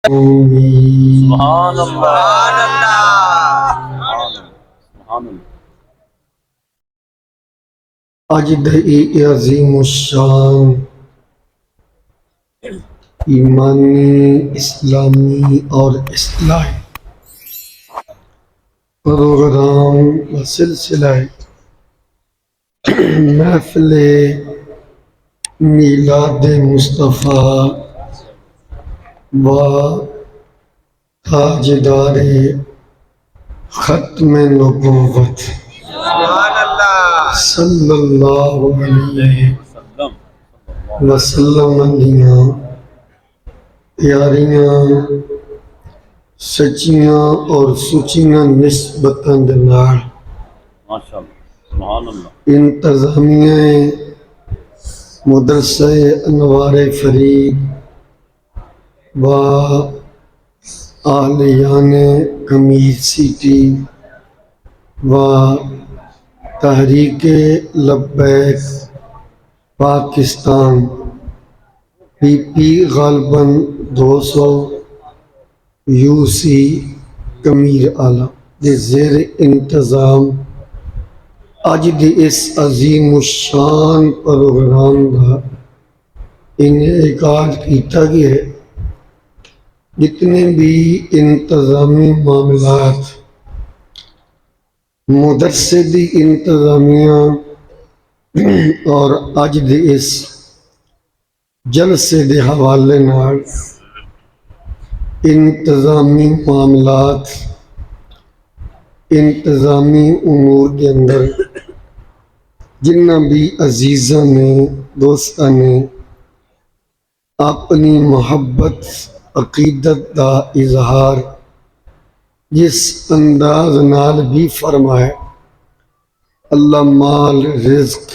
سبحان اللہ سبحان اللہ اجدئی عظیم الشان ایمانی اسلامی اور اصلاحی پروگرام و سلسلہ محفل میلاد مصطفیٰ و تاجدار ختم نبوت صلی اللہ علیہ وسلم دیاں پیاریاں سچیاں اور سچیاں نسبتاں دے نال ماشاءاللہ سبحان اللہ انتظامیہ مدرسہ انوار فرید و اہلیان کمیر سٹی و تحریک لبیک پاکستان پی پی غالباً 200 یو سی کمیر آلہ دے زیر انتظام اج دی اس عظیم الشان پروگرام دا انعقاد کیتا گیا ہے۔ جتنے بھی انتظامی معاملات مدرسے دی انتظامیہ اور اج دے اس جلسے دے حوالے نال انتظامی معاملات انتظامی امور کے اندر جنہ بھی عزیزاں نے دوستاں نے اپنی محبت عقیدت دا اظہار جس انداز نال بھی فرمائے اللہ مال رزق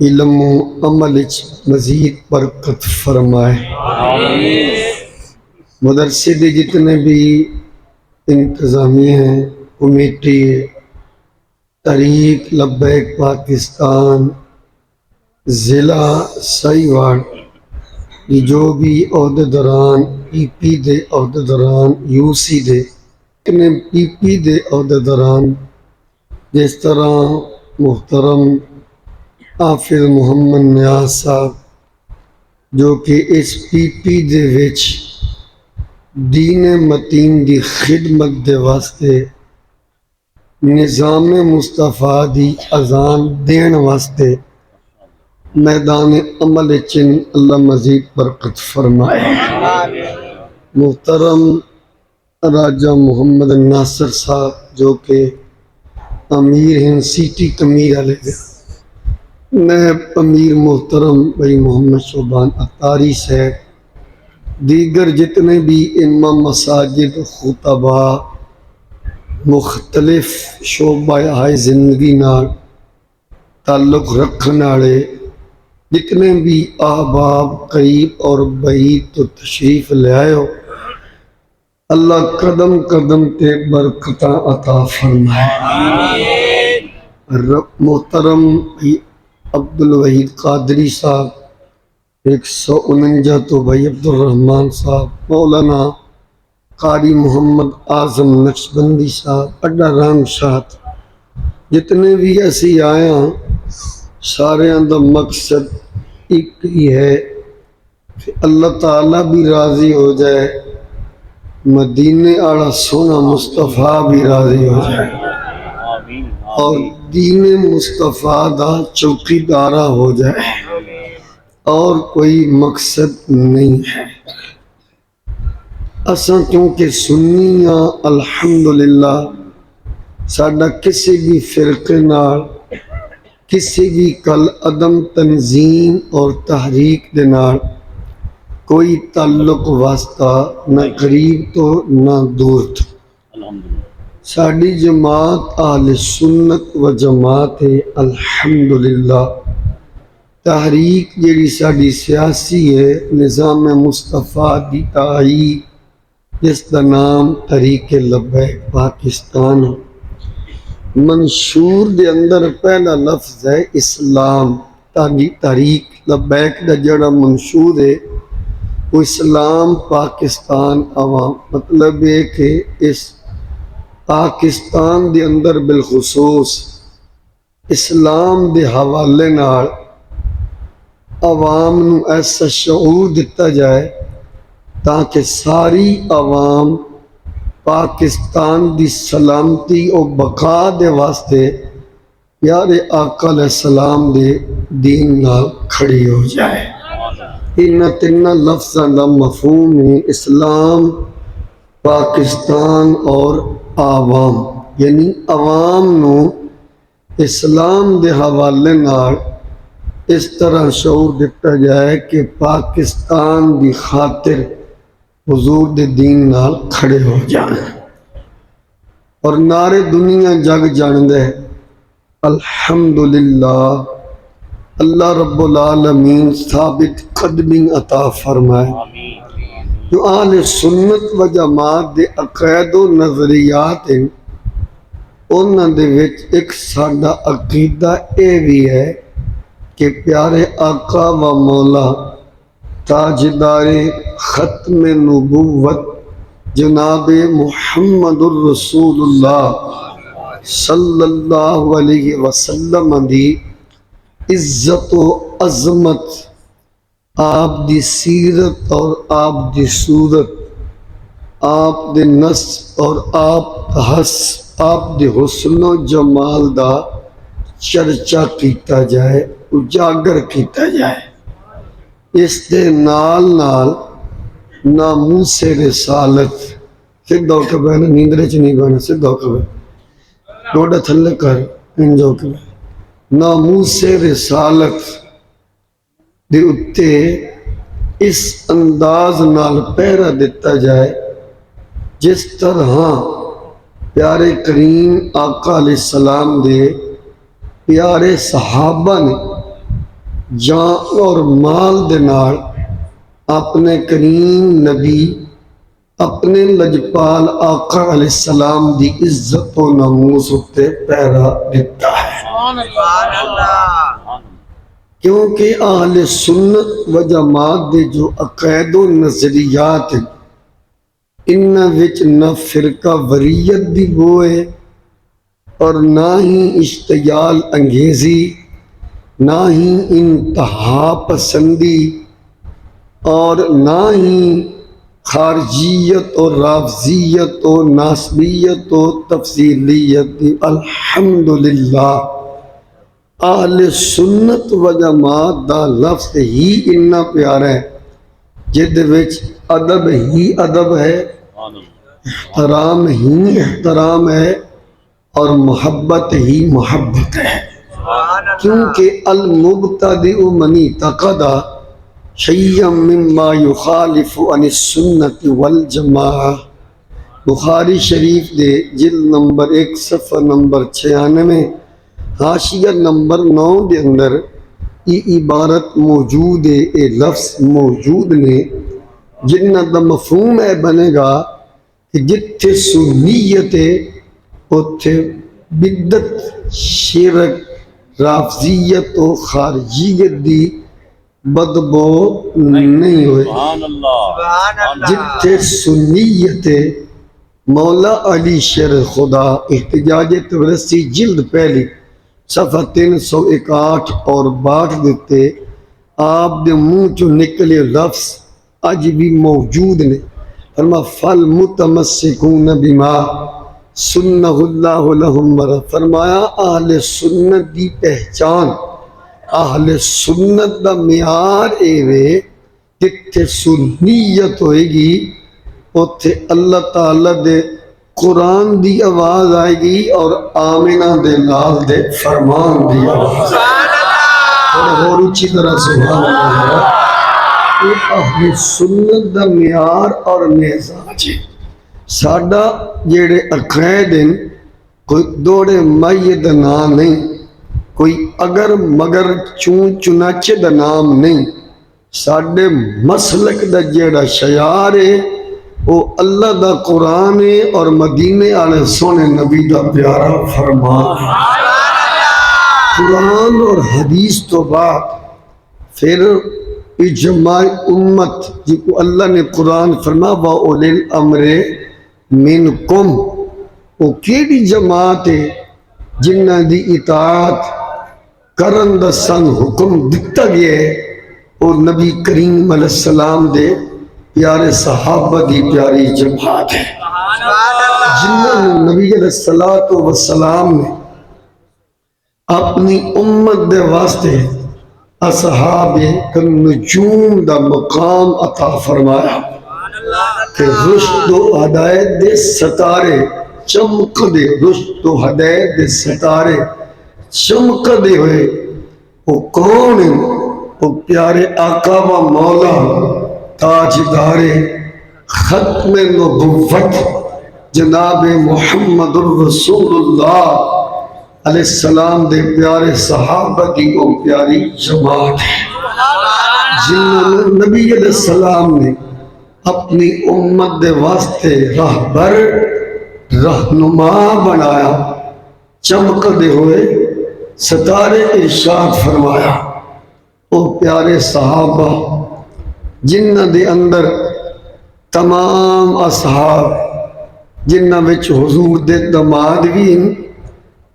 علم و عمل وچ مزید برکت فرمائے۔ مدرسے دے جتنے بھی انتظامیہ ہیں کمیٹی تحریک لبیک پاکستان ضلع سہیوال کی جو بھی عہدیداران پی پی دے عہدیداران یو سی دے جتنے پی پی دے عہدیداران جس طرح محترم حافظ محمد نیاز صاحب جو کہ اس پی پی دے وچ دین متین دی خدمت دے واسطے نظام مصطفیٰ دی اذان دین واسطے میدان عمل چن اللہ مزید برکت فرمائے۔ محترم راجہ محمد ناصر صاحب جو کہ امیر ہیں سٹی کمیر والے دے نائب امیر محترم بھائی محمد شعبان اتاری صاحب دیگر جتنے بھی امام مساجد خطبہ مختلف شعبہ ہائے زندگی نال تعلق رکھنے والے جتنے بھی احباب قریب اور بعید تو تشریف لے آئے ہو اللہ قدم قدم تے برکتاں عطا فرمائے۔ محترم عبد الوحید قادری صاحب 149 تو بھائی عبد الرحمن صاحب مولانا قاری محمد اعظم نقشبندی صاحب اڈا رنگ شاہد جتنے بھی ایسی آئے ہیں سارے دا مقصد ایک ہی ہے کہ اللہ تعالیٰ بھی راضی ہو جائے مدینے آڑا سونا مصطفیٰ بھی راضی ہو جائے اور دین مصطفیٰ دا چوکی دارہ ہو جائے اور کوئی مقصد نہیں ہے۔ اساں کیونکہ سنیاں الحمدللہ ساڈا کسی بھی فرقے نال کسی بھی کل عدم تنظیم اور تحریک دے نال کوئی تعلق واسطہ نہ قریب تو نہ دور تو ساڈی جماعت اہل سنت و جماعت ہے الحمدللہ۔ تحریک جیڑی ساڈی سیاسی ہے نظام مصطفیٰ دی تحریک جس کا نام تحریک لبیک پاکستان ہے۔ منشور دے اندر پہلا لفظ ہے اسلام۔ تحریک لبیک دا جڑا منشور ہے وہ اسلام پاکستان عوام، مطلب ہے کہ اس پاکستان دے اندر بالخصوص اسلام دے حوالے نال عوام نو ایسا شعور دتا جائے تاکہ ساری عوام پاکستان دی سلامتی اور بقا دے واسطے پیارے آقا علیہ السلام دے دین نال کھڑی ہو جائے۔ ان تین لفظاں دا مفہوم ہے اسلام، پاکستان اور عوام، یعنی عوام نو اسلام دے حوالے نال اس طرح شعور دیتا جائے کہ پاکستان دی خاطر حضور دے دین نال کھڑے ہو جائیں، اور نارے دنیا جگ جان دے الحمدللہ اللہ رب العالمین ثابت قدمی عطا فرمائے۔ جو اہل سنت و جماعت دے عقائد و نظریات ہیں انہاں دے وچ ایک سادہ عقیدہ اے بھی ہے کہ پیارے آقا و مولا تاجدار ختم نبوت جناب محمد الرسول اللہ صلی اللہ علیہ وسلم دی عزت و عظمت، آپ دی سیرت اور آپ دی صورت، آپ دے نسب اور آپ دے حسن و جمال دا چرچا کیتا جائے، اجاگر کیتا جائے۔ اس دے نال نال ناموس رسالت، سدھ ہو کے بہنا، نیندرے چ نہیں بہنا، سدھ ہو کے بہنا، ڈوڈا تھلے کر انجو کے بہنا۔ ناموس رسالت دے اتے اس انداز نال پہرا دیتا جائے جس طرح پیارے کریم آقا علیہ السلام دے پیارے صحابہ نے جان اور مال دے نال اپنے کریم نبی، اپنے لجپال آقا علیہ السلام دی عزت و ناموس اتے پہرا دیتا ہے، کیونکہ اہل سنت و جماعت دے جو عقائد و نظریات ہیں انہاں وچ نہ فرقہ وریت دی بو ہے اور نہ ہی اشتعال انگیزی، نہ ہی انتہا پسندی، اور نہ ہی خارجیت اور رافضیت اور ناسبیت اور تفصیلیت دی۔ الحمدللہ اہل سنت و جماعت دا لفظ ہی اتنا پیارا ہے جد وچ ادب ہی ادب ہے، احترام ہی احترام ہے، اور محبت ہی محبت ہے، کیونکہ المبتدئ من اعتقد شیئا مما یخالف عن السنت والجماعہ، بخاری شریف دے جلد نمبر 1 صفحہ نمبر 96 حاشیہ نمبر 9 دے اندر یہ عبارت موجود ہے، یہ لفظ موجود نے جنہ دا مفہوم ہے بنے گا کہ جتھے سنیت ہے اتھے بدت، شرک، رافضیت و خارجیت دی بدبو نہیں ہوئے۔ جتھے سنیت ہے مولا علی شیر خدا احتجاج تبرسی جلد پہلی صفحہ 361 اور 62 دیتے آپ دے منہ چو نکلے لفظ اج بھی موجود نے۔ فرما فالمتمسکون بما سنہ اللہ لہم مرہ، فرمایا اہل سنت دی پہچان، اہل سنت دا معیار ایوے جتھے سنیت ہوئے گی اتھے اللہ تعالیٰ دے قرآن دی آواز آئے گی اور آمینہ دے لال دے فرمان دی آواز اور اچھی طرح سبحان اللہ۔ اہل سنت دا معیار اور مزاج ہے ساڈا، جیڑے عقائد ہیں کوئی دوڑے مائی دا نام نہیں، کوئی اگر مگر چون چنانچہ دا نام نہیں، ساڈے مسلک دا جیڑا شعار ہے وہ اللہ دا قرآن ہے اور مدینے والے سونے نبی دا پیارا فرمان۔ قرآن اور حدیث تو بعد پھر اجماع امت جن کو اللہ نے قرآن فرما وَأُولِي الْأَمْرِ مِنْكُمْ، وہ کیڑی جماعت ہے جنہ دی اطاعت کرن دا سن حکم دتا گیا ہے، اور نبی کریم علیہ السلام دے پیارے صحابہ دی پیاری جماعت ہے، جنہوں نے نبی علیہ السلام نے اپنی امت دے واسطے اصحاب النجوم دا مقام عطا فرمایا کہ رشد و ہدایت دے ستارے چمک دے، رشد و ہدایت دے ستارے چمک دے ہوئے وہ کون ہیں؟ وہ پیارے آقا و مولا تاجدار ختم نبوت جناب محمد الرسول اللہ علیہ السلام دے پیارے صحابہ کی وہ پیاری جماعت ہے، جنہوں نے نبی علیہ السلام نے اپنی امت دے واسطے راہبر رہنما بنایا، چمک دے ہوئے ستارے ارشاد فرمایا۔ وہ پیارے صحابہ جنہ دے اندر تمام اصحاب جنہ وچ حضور دے دماد بھی ہیں،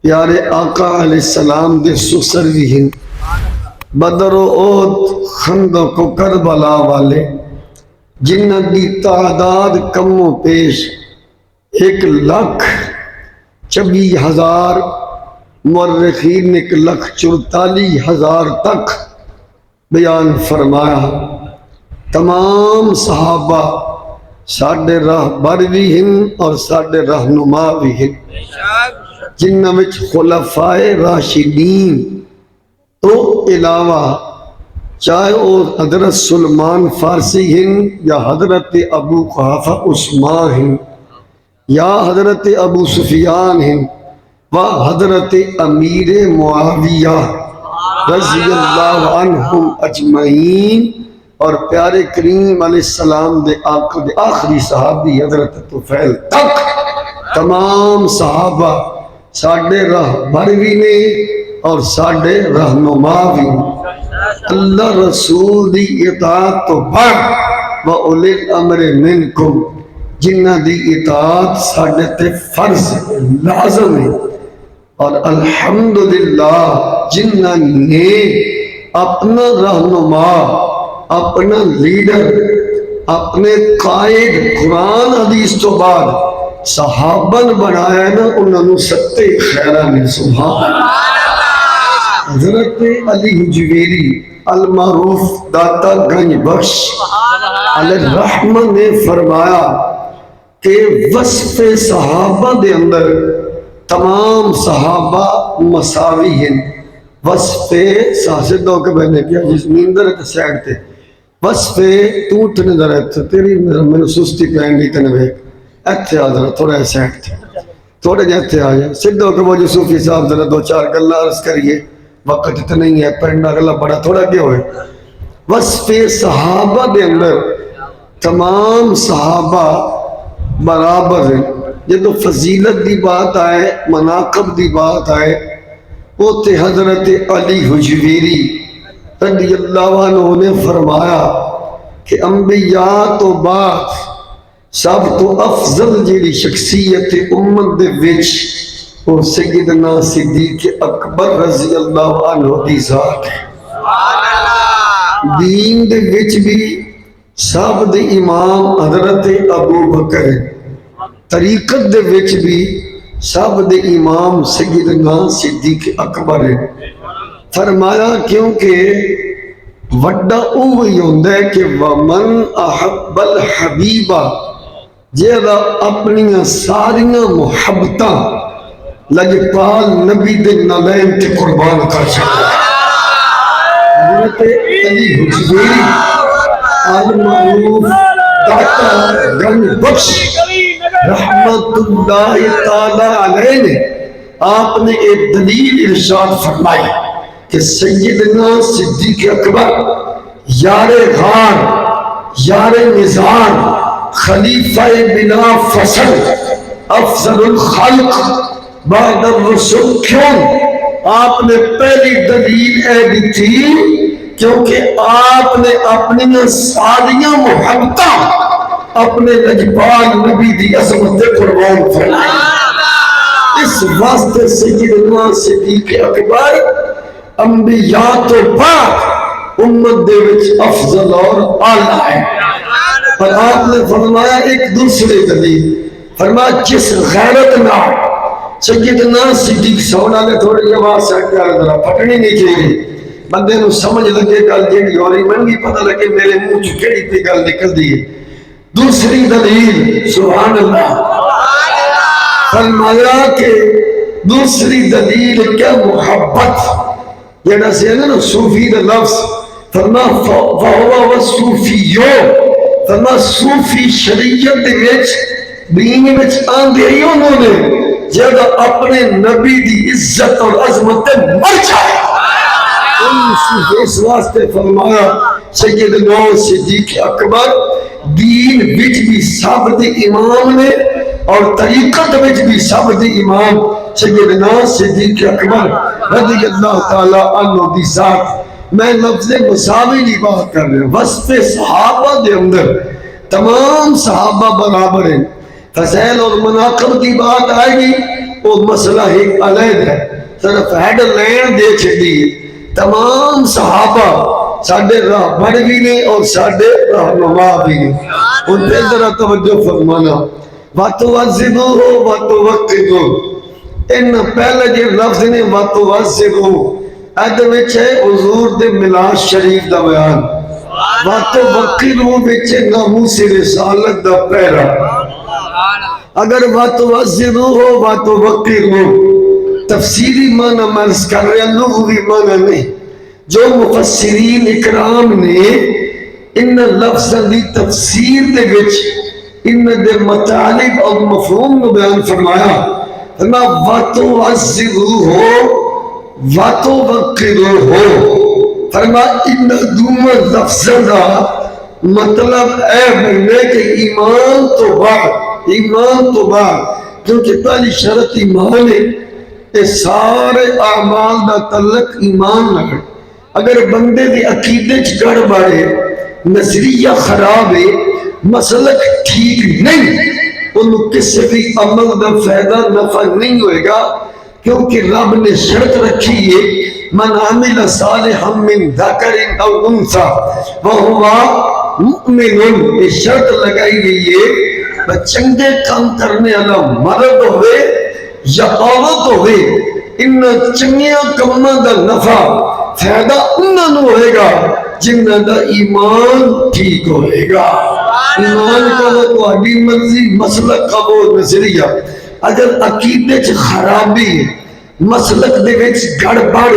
پیارے آقا علیہ السلام دے سسر بھی ہیں، بدر و احد خندق و کربلا والے جنہ دی تعداد کم و پیش 1,24,000 مورخین 1,44,000 تک بیان فرمایا۔ تمام صحابہ ساڈے راہبر بھی ہیں اور ساڈے رہنما بھی ہیں، جنہ وچ خلفائے راشدین تو علاوہ چاہے وہ حضرت سلمان فارسی ہیں یا حضرت ابو قحافہ عثمان ہیں یا حضرت ابو سفیان ہیں و حضرت امیر معاویہ رضی اللہ عنہم اجمعین، اور پیارے کریم علیہ السلام دے آخری صحابی حضرت طفیل تک تمام صحابہ ساڈے راہبر بھی نے اور ساڈے رہنما بھی۔ اللہ رسول دی اطاعت تو بعد وَأُولِي الْأَمْرِ مِنْكُمْ، جنہ دی اطاعت ساڈے تے فرض لازم ہے، اور الحمدللہ جنہ نے اپنا رہنما، اپنا لیڈر، اپنے قائد قرآن حدیث تو بعد صحابن بنایا نا، انہوں نے ستے خیرہ نے سبحان اللہ۔ حضرت علی حجویری المعروف داتا گنج بخش علیہ الرحمہ نے فرمایا کہ وصف صحابہ دے اندر تمام صحابہ مساوی ہیں، وصف ساسدوں کے بہنے کیا جس نیندر ہے سیڈ تے وصف تو نظر ہے تیری میں سستی پہن لی تنوے ایتھے آ ذرا تھوڑا ہے سیڈ تھے تھوڑے جیتھے آ جائے سدھوں کے وہ جو صوفی صاحب ذرا 2-4 گلہ عرض کریے، وقت اتنا ہی ہے، پڑھنا گلہ بڑا تھوڑا کیا ہوئے۔ وصف صحابہ دے اندر تمام صحابہ برابر ہیں، جدو فضیلت دی بات آئے، مناقب دی بات آئے، وہ تے حضرت علی حجویری رضی اللہ عنہ نے فرمایا کہ انبیاء تو بعد سب تو افضل جیڑی شخصیت امت دے وچ وہ سیدنا صدیق اکبر رضی اللہ عنہ دی ذات ہے۔ دین دے وچ بھی سب دے امام حضرت ابو بکر ہے، طریقت دے وچ بھی سب دے امام سیدنا صدیق اکبر ہے۔ فرمایا کیونکہ وڈا اوہی ہوندہ ہے کہ وَمَنْ أَحَبَّ الْحَبِيبَ، جیدہ اپنیاں ساریاں محبتاں لجپال نبی دے نالین کے قربان کر سکتا ہے۔ حضرت علی حجویری المعروف داتا گنج بخش رحمت اللہ تعالیٰ علیہ نے آپ نے ایک دلیل ارشاد فرمائی کہ سیدنا صدیق اکبر یار غار، یار نظام، خلیفہ بلا فصل، افضل الخلق بعد الرسول، کیوں؟ آپ نے پہلی دلیل اے دی تھی کیونکہ آپ نے اپنی ساریاں محبتاں اپنے لجپال نبی دی عظمت قربان فرمائی. اس واسطے سیدنا صدیق اکبر انبیاء تو بعد امت دے وچ افضل اور اعلیٰ ہے. اور آپ نے فرمایا ایک دوسرے دلیل فرمایا جس غیرت نال سیدنا صدیق سونا نے تھوڑی آواز سے ذرا پھٹنی نہیں چاہیے بندے نو سمجھ لگے گل جیڑی ہو رہی من بھی پتہ لگے میرے منہ چ کیڑی تے گل نکل دی ہے. دوسری دلیل سبحان اللہ فرمایا کہ دوسری دلیل کیا محبت جڑا سے ہے نا صوفی دا لفظ فرما فہو والصوفیو فرما صوفی شریعت دے وچ دین وچ آندے ہی انہوں نے جگہ اپنے نبی دی عزت اور عظمت مر جائے. اس واسطے فرمایا سیدنا صدیق اکبر دین وچ بھی سب دے امام نے اور طریقت وچ بھی سب دے امام سیدنا صدیق اکبر رضی اللہ تعالی عنہ دی ذات. میں لفظ مساوی کی بات کر رہا ہوں. وصف صحابہ دے اندر تمام صحابہ برابر ہیں. فضائل اور مناقب کی بات آئے گی وہ مسئلہ ایک علیحدہ ہے. صرف ہیڈ لین دے چھڑی تمام صحابہ ساڈے راہبر بھی نے اور ساڈے رہنما بھی نے. ان پہ ذرا توجہ فرمانا وَتُوَزِّبُهُ وَتُوَقِّدُهُ ان پہلے جو لفظ نے وَتُوَزِّبُهُ ادھ وچ ہے حضور دے میلاد شریف دا بیان. وَتُوَقِّدُهُ وچ ناموس رسالت دا پہرا. اگر وَتُوَزِّبُهُ وَتُوَقِّدُهُ تفسیری معنی مرز کر رہے ہیں لغوی معنی نہیں. جو مفسرین اکرام نے ان لفظ دی تفسیر دے وچ ان دے مطالب اور مفہوم کو بیان فرمایا فرمایا وَتُوَزِّبُهُ وَتُوَقِّدُهُ فرمایا ان دوما لفظ دا مطلب اے بننے کہ ایمان تو بعد کیونکہ پہلی شرط ایمان ہے کہ سارے اعمال دا تعلق ایمان نہ. اگر بندے دی عقیدے چ گڑبڑ ہے نظریہ خراب ہے مسلک ٹھیک نہیں انہوں کسی بھی عمل دا فائدہ نفع نہیں ہوئے گا. کیونکہ رب نے شرط رکھی ہے من عمل صالحا من ذکر او انثى وهو مؤمن. یہ شرط لگائی گئی ہے چنگے کام کرنے والا مرد ہوئے یا عورت ہوئے ان چنگیاں کماں دا نفع فائدہ انہوں ہوئے گا جنہاں دا ایمان ٹھیک ہوئے گا. ایمان کا تو اڈی مرضی مسلک کا وہ نظریہ اگر عقیدے چ خرابی مسلک دے وچ گڑبڑ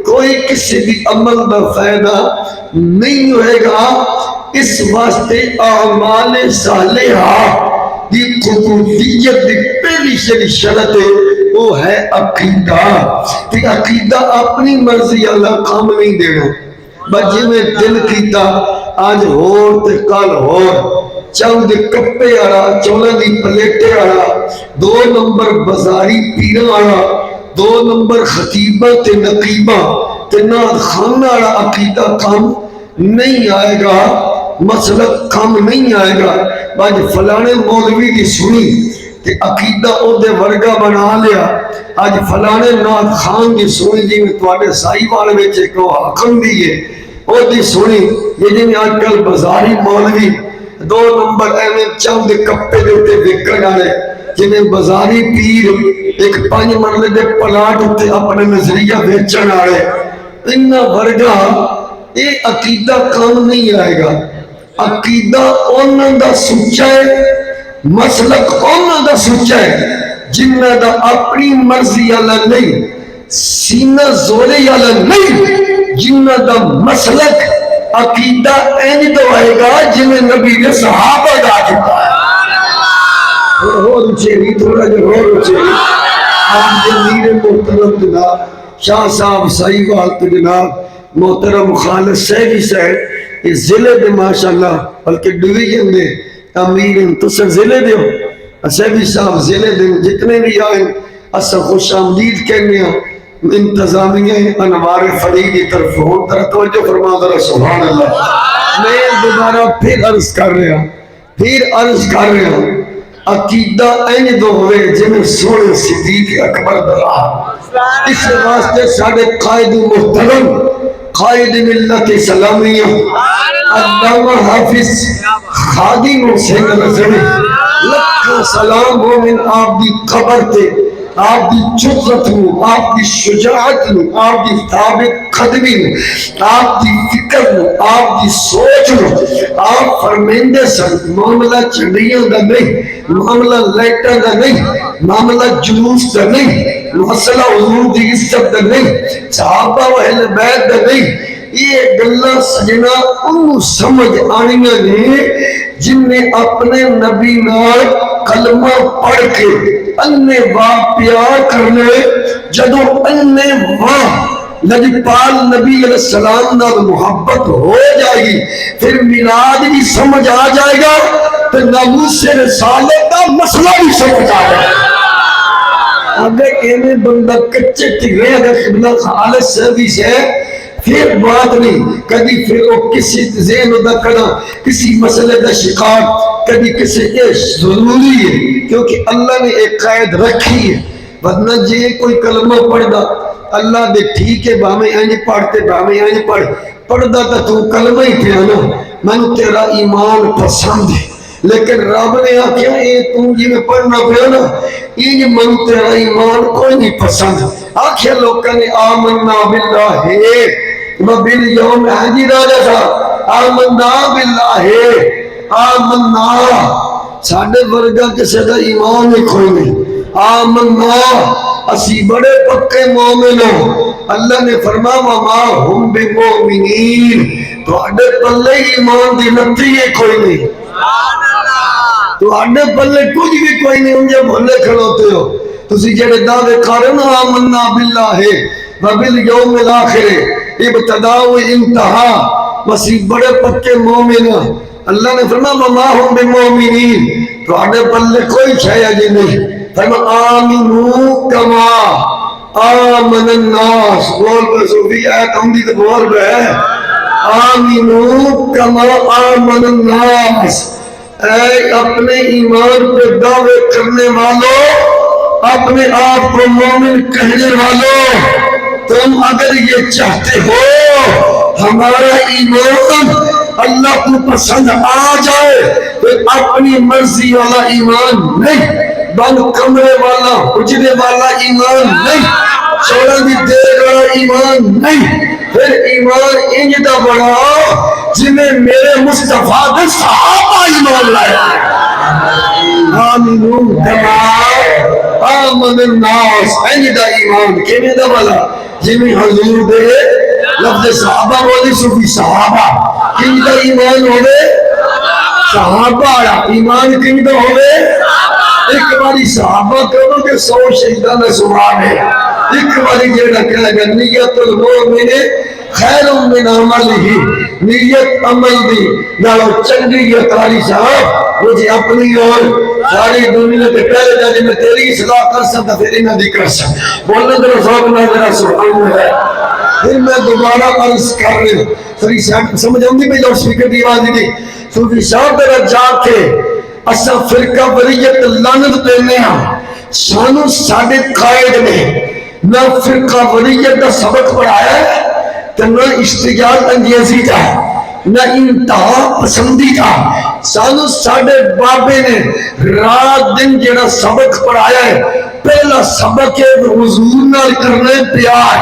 کوئی کسی بھی عمل دا فائدہ نہیں ہوئے گا. اس واسطے اعمال صالحہ دی قبولیت دی پہلی شرط وہ ہے عقیدہ. کہ عقیدہ اپنی مرضی اللہ کام نہیں دینا بجے میں دل کیتا آج ہور تے کل ہور چند کپے آڑا چولہ دی پلیٹے آڑا 2 نمبر بازاری پیرا آڑا 2 نمبر خطیبہ تے نقیبہ تے ناد خانہ آڑا عقیدہ کام نہیں آئے گا مسلک کام نہیں آئے گا. باج فلانے مولوی کی سنی تے عقیدہ او دے ورگا بنا لیا. آج فلانے ناد خان کی سنی جی میں توڑے سائی والے بیچے کو حکم بھی ہے او دی سنی یہ جی میں آج کل بازاری مولوی 2 نمبر ایم چند کپے دیتے وکر آئے جنہیں بازاری پیر ایک 5 مرلے دے پلاٹ ہوتے اپنے نظریہ بیچن آئے. انہا ورگا یہ عقیدہ کام نہیں آئے گا. عقیدہ انہوں دا سچا ہے مسلک انہوں دا سچا ہے جنہ دا اپنی مرضی اللہ نہیں سینہ زورے اللہ نہیں جنہ دا مسلک عقیدہ این دو آئے گا جنہیں نبی نے صحابہ دا چکا ہے. ہو رچے نہیں تھوڑا جو ہو رچے آپ جنیر محترم جناب شاہ صاحب صحیح والت جناب محترم خالد سیدی صاحب اس ضلع دے ماشاءاللہ بلکہ ڈویژن دے امیر انتصر ضلع دے ہو سیدی صاحب ضلع دے جتنے بھی آئیں اسا خوش آمدید کہنے ہیں انتظامیہ انوار فرید کی طرف ہوں، ذرا توجہ فرما ذرا سبحان اللہ۔ میں دوبارہ پھر عرض کر رہا ہوں عقیدہ این دو ہوئے جنہیں سونے صدیق اکبر دلا۔ اس واسطے سارے قائد محترم، قائد ملت اسلامیہ علامہ حافظ خادم حسین نظری لکھا سلام مومن آپ دی قبر تے، آپ دی جرأت نو، آپ دی شجاعت نو، آپ دی ثابت قدمی نو، آپ دی فکر نو، آپ دی سوچ نو۔ آپ فرمیندے سن معاملہ چڑیاں دا نہیں، معاملہ لائٹاں دا نہیں، معاملہ جلوس دا نہیں، مسئلہ حضور دی عزت دا نہیں، صحابہ و اہل بیت دا نہیں۔ یہ گلہ سجنہ انہوں سمجھ آنیاں نے جن نے اپنے نبی نال کلمہ پڑھ کے انہیں واہ پیار کرنے، جدو انہیں واہ لجپال نبی علیہ السلام نال محبت ہو جائے گی، پھر میلاد بھی سمجھ آ جائے گا، تو ناموس رسالت کا مسئلہ بھی سمجھ آ جائے گا۔ اگر اینے بندہ کچے ٹگرے اگر قبلہ خالص سروس ہے پھر بات نہیں، کبھی پھر وہ کسی ذہن دا کڑا، کسی مسئلے دا شکار، کبھی کسی عشق ضروری ہے، کیونکہ اللہ نے ایک قائد رکھی ہے۔ ورنہ جے کوئی کلمہ پڑھ دا اللہ دے ٹھیک ہے باہمیں اینج پڑھتے باہمیں اینج پڑھ دا تو کلمہ ہی پہ آنا من تیرا ایمان پسند ہے، لیکن رب نے آکھیا اے تم جی میں پڑھنا پہ آنا یہ من تیرا ایمان کوئی نہیں پسند۔ آکھیا لوگاں نے آمنا باللہ ہے وبالیوم حجی راجہ تھا آمنا باللہ آمنا، ساڑھے ورگا کسے دا ایمان ہی کوئی نہیں۔ آمنا اسی بڑے پکے مومن ہوں۔ اللہ نے فرمایا وما ہم بمومنین، تو اڈے پلے ایمان دی نتیجے کوئی نہیں، تو اڈے پلے کچھ بھی کوئی نہیں، انجھے بھلے کھڑوتے ہو تسی جڑے دعوے کارن آمنا باللہ وبالیوم الاخر ابتدا و انتہا، مسیح بڑے پکے مومن ہیں۔ اللہ نے فرمایا وما ہم بمومنین، تو اڈے پلے کوئی چھایا جی نہیں۔ فرمایا آمنو کما آمن الناس، بول بے صوفی آیت ہم دی تو بول بے آمنو کما آمن الناس، اے اپنے ایمان پہ دعوے کرنے والوں، اپنے آپ کو مومن کہنے والوں، تم اگر یہ چاہتے ہو ہمارا ایمان اللہ کو پسند آ جائے تو اپنی مرضی والا ایمان نہیں، بند کمرے والا حجرے والا ایمان نہیں، چوڑا دی دیر والا ایمان نہیں، پھر ایمان انجدہ بڑھاؤ جنہیں میرے مصطفیٰ دے صحابہ ایمان لائے۔ آمینون کما آمن الناس، انجدہ ایمان کینے دا بلا جنہیں حضور دے لفظ صحابہ بولی صوفی صحابہ، کنجدہ ایمان ہوئے صحابہ، ایمان کنجدہ ہوئے ایک باری صحابہ کرو کہ 100 شہیدان سبحان ہے، ایک باری جیڑا کہا گا نیت المومن خیر من عمل ہی، نیت عمل دی نالو چنگی یا تاری صاحب مجھے اپنی اور ساری دنیا کے پہلے جانے میں تیری اصلاح کر سکتا پھر انہاں دی کر سکتا، بولنے در صاحب اللہ ذرا سبحان ہے۔ پھر میں دوبارہ عرض کر رہے ہوں سری صاحب سمجھ آؤں میں لاؤڈ سپیکر دی آواز دی صوفی صاحب میرا جا کے اسا فرقہ وریت لعنت دینے ہیں، سانو ساڑھے قائد نے نہ فرقہ وریت کا سبق پڑھایا ہے، نہ اشتجال انگیزی تھا، نہ انتہا پسندی تھا، سانو ساڑھے بابے نے رات دن جڑا سبق پڑھایا ہے، پہلا سبق ہے حضور نال کرنے پیار،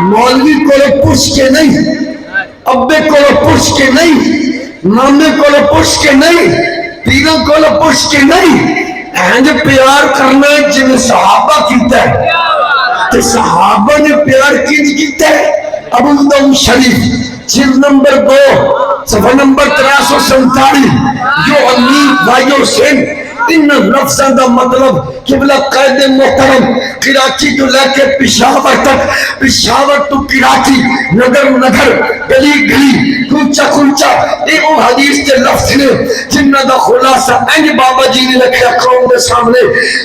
مولوی کو پوچھ کے نہیں، ابے کو پوچھ کے نہیں، مامے کو پوچھ کے نہیں، پیروں کو پوچھ کے نہیں، اینج پیار کرنا ہے جنہیں صحابہ کیتا ہے، تو صحابہ نے پیار کیتا ہے۔ ابو داؤد شریف جلد نمبر 2 صفحہ نمبر 347، جو علی بھائی حسین ان لفظوں دا مطلب قبلہ قائد محترم کراچی تو لے کے پشاور تک، پشاور تو کراچی، نگر نگر، گلی گلی، کلچا کلچا، یہ وہ حدیث کے لفظ نے جنہ دا خلاصہ انج بابا جی نے لکھا قوم کے سامنے،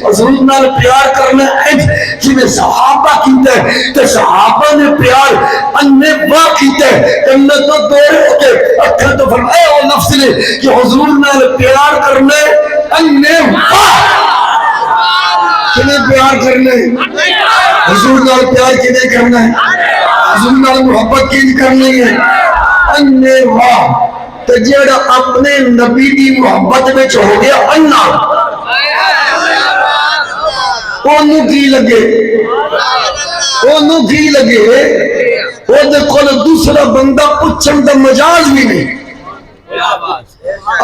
حضور نال پیار کرنا انج جنہیں صحابہ کیتے ہیں، تو صحابہ نے پیار انے واہ کیتے ہیں، انہ تو دور ہو کے اکھر تو فرمائے وہ لفظ نے کہ حضور نال پیار کرنے انے واہ، کنہیں پیار کرنے حضور نال پیار کنہیں کرنا ہے، حضور نال محبت کنہیں کرنی ہے، انے واہ، تو جیڑا اپنے نبی دی محبت میں ہو گیا انا، انہوں کی لگے، انہوں کی لگے، وہ دیکھو دوسرا بندہ پچھن دا مجاز بھی نہیں،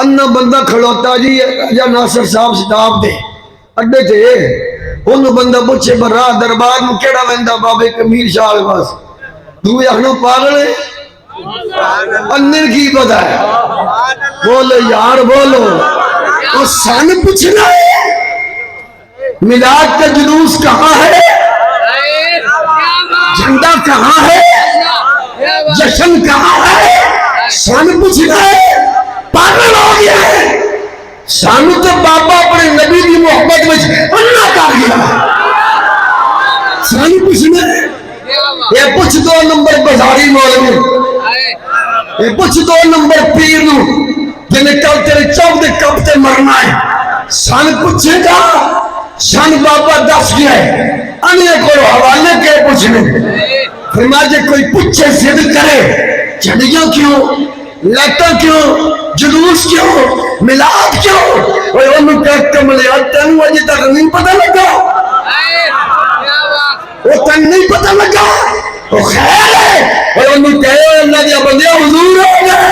انہ بندہ کھڑوتا جی یا ناصر صاحب سٹاپ دے اڈے تھے، انہوں بندہ پچھے برا دربار میں کیڑا ویندہ بابے کمیر شاہ باس دوئے اخنوں پاگلے انہیں کی پتہ ہے، بولو یار بولو، وہ سن پوچھنا ہے میلاد کا جلوس کہاں ہے، جھنڈا کہاں ہے، جشن کہاں ہے، سن پوچھنا ہے، پاگل ہو گیا ہے، سانو تو بابا اپنے نبی دی محبت میں اللہ کر گیا، سن پوچھنا ہے، یہ پوچھ دو نمبر بازاری مولوی، یہ پوچھ دو نمبر پیر نو جنہیں کل تیرے چوک دے کب تے مرنا ہے، سن پوچھے گا، سن بابا دس گیا ہے، انہیں کوئی حوالے کے پوچھنے، فرمایا جے کوئی پوچھے ضد کرے، جھڑیاں کیوں، لیٹا کیوں، جلوس کیوں، میلاد کیوں، وہ انہوں کہتے ملیاد تینوں اجے تک نہیں پتہ لگا، وہ تن نہیں پتہ لگا، وہ خیر ہے، وہ انہوں کہے اللہ دیا بندیا حضور ہو گئے،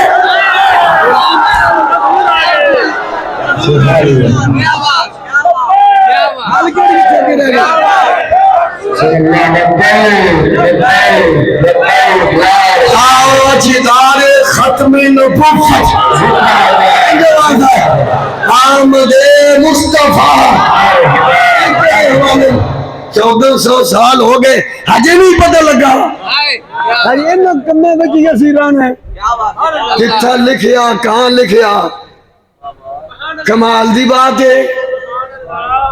تاجدار ختم نبوت آمد مصطفیٰ، 1400 سال ہو گئے ہجے نہیں پتہ لگا، یہ نہ کمے وچ یسیران ہے، کتھا لکھیا کہاں لکھیا، کمال دی بات ہے،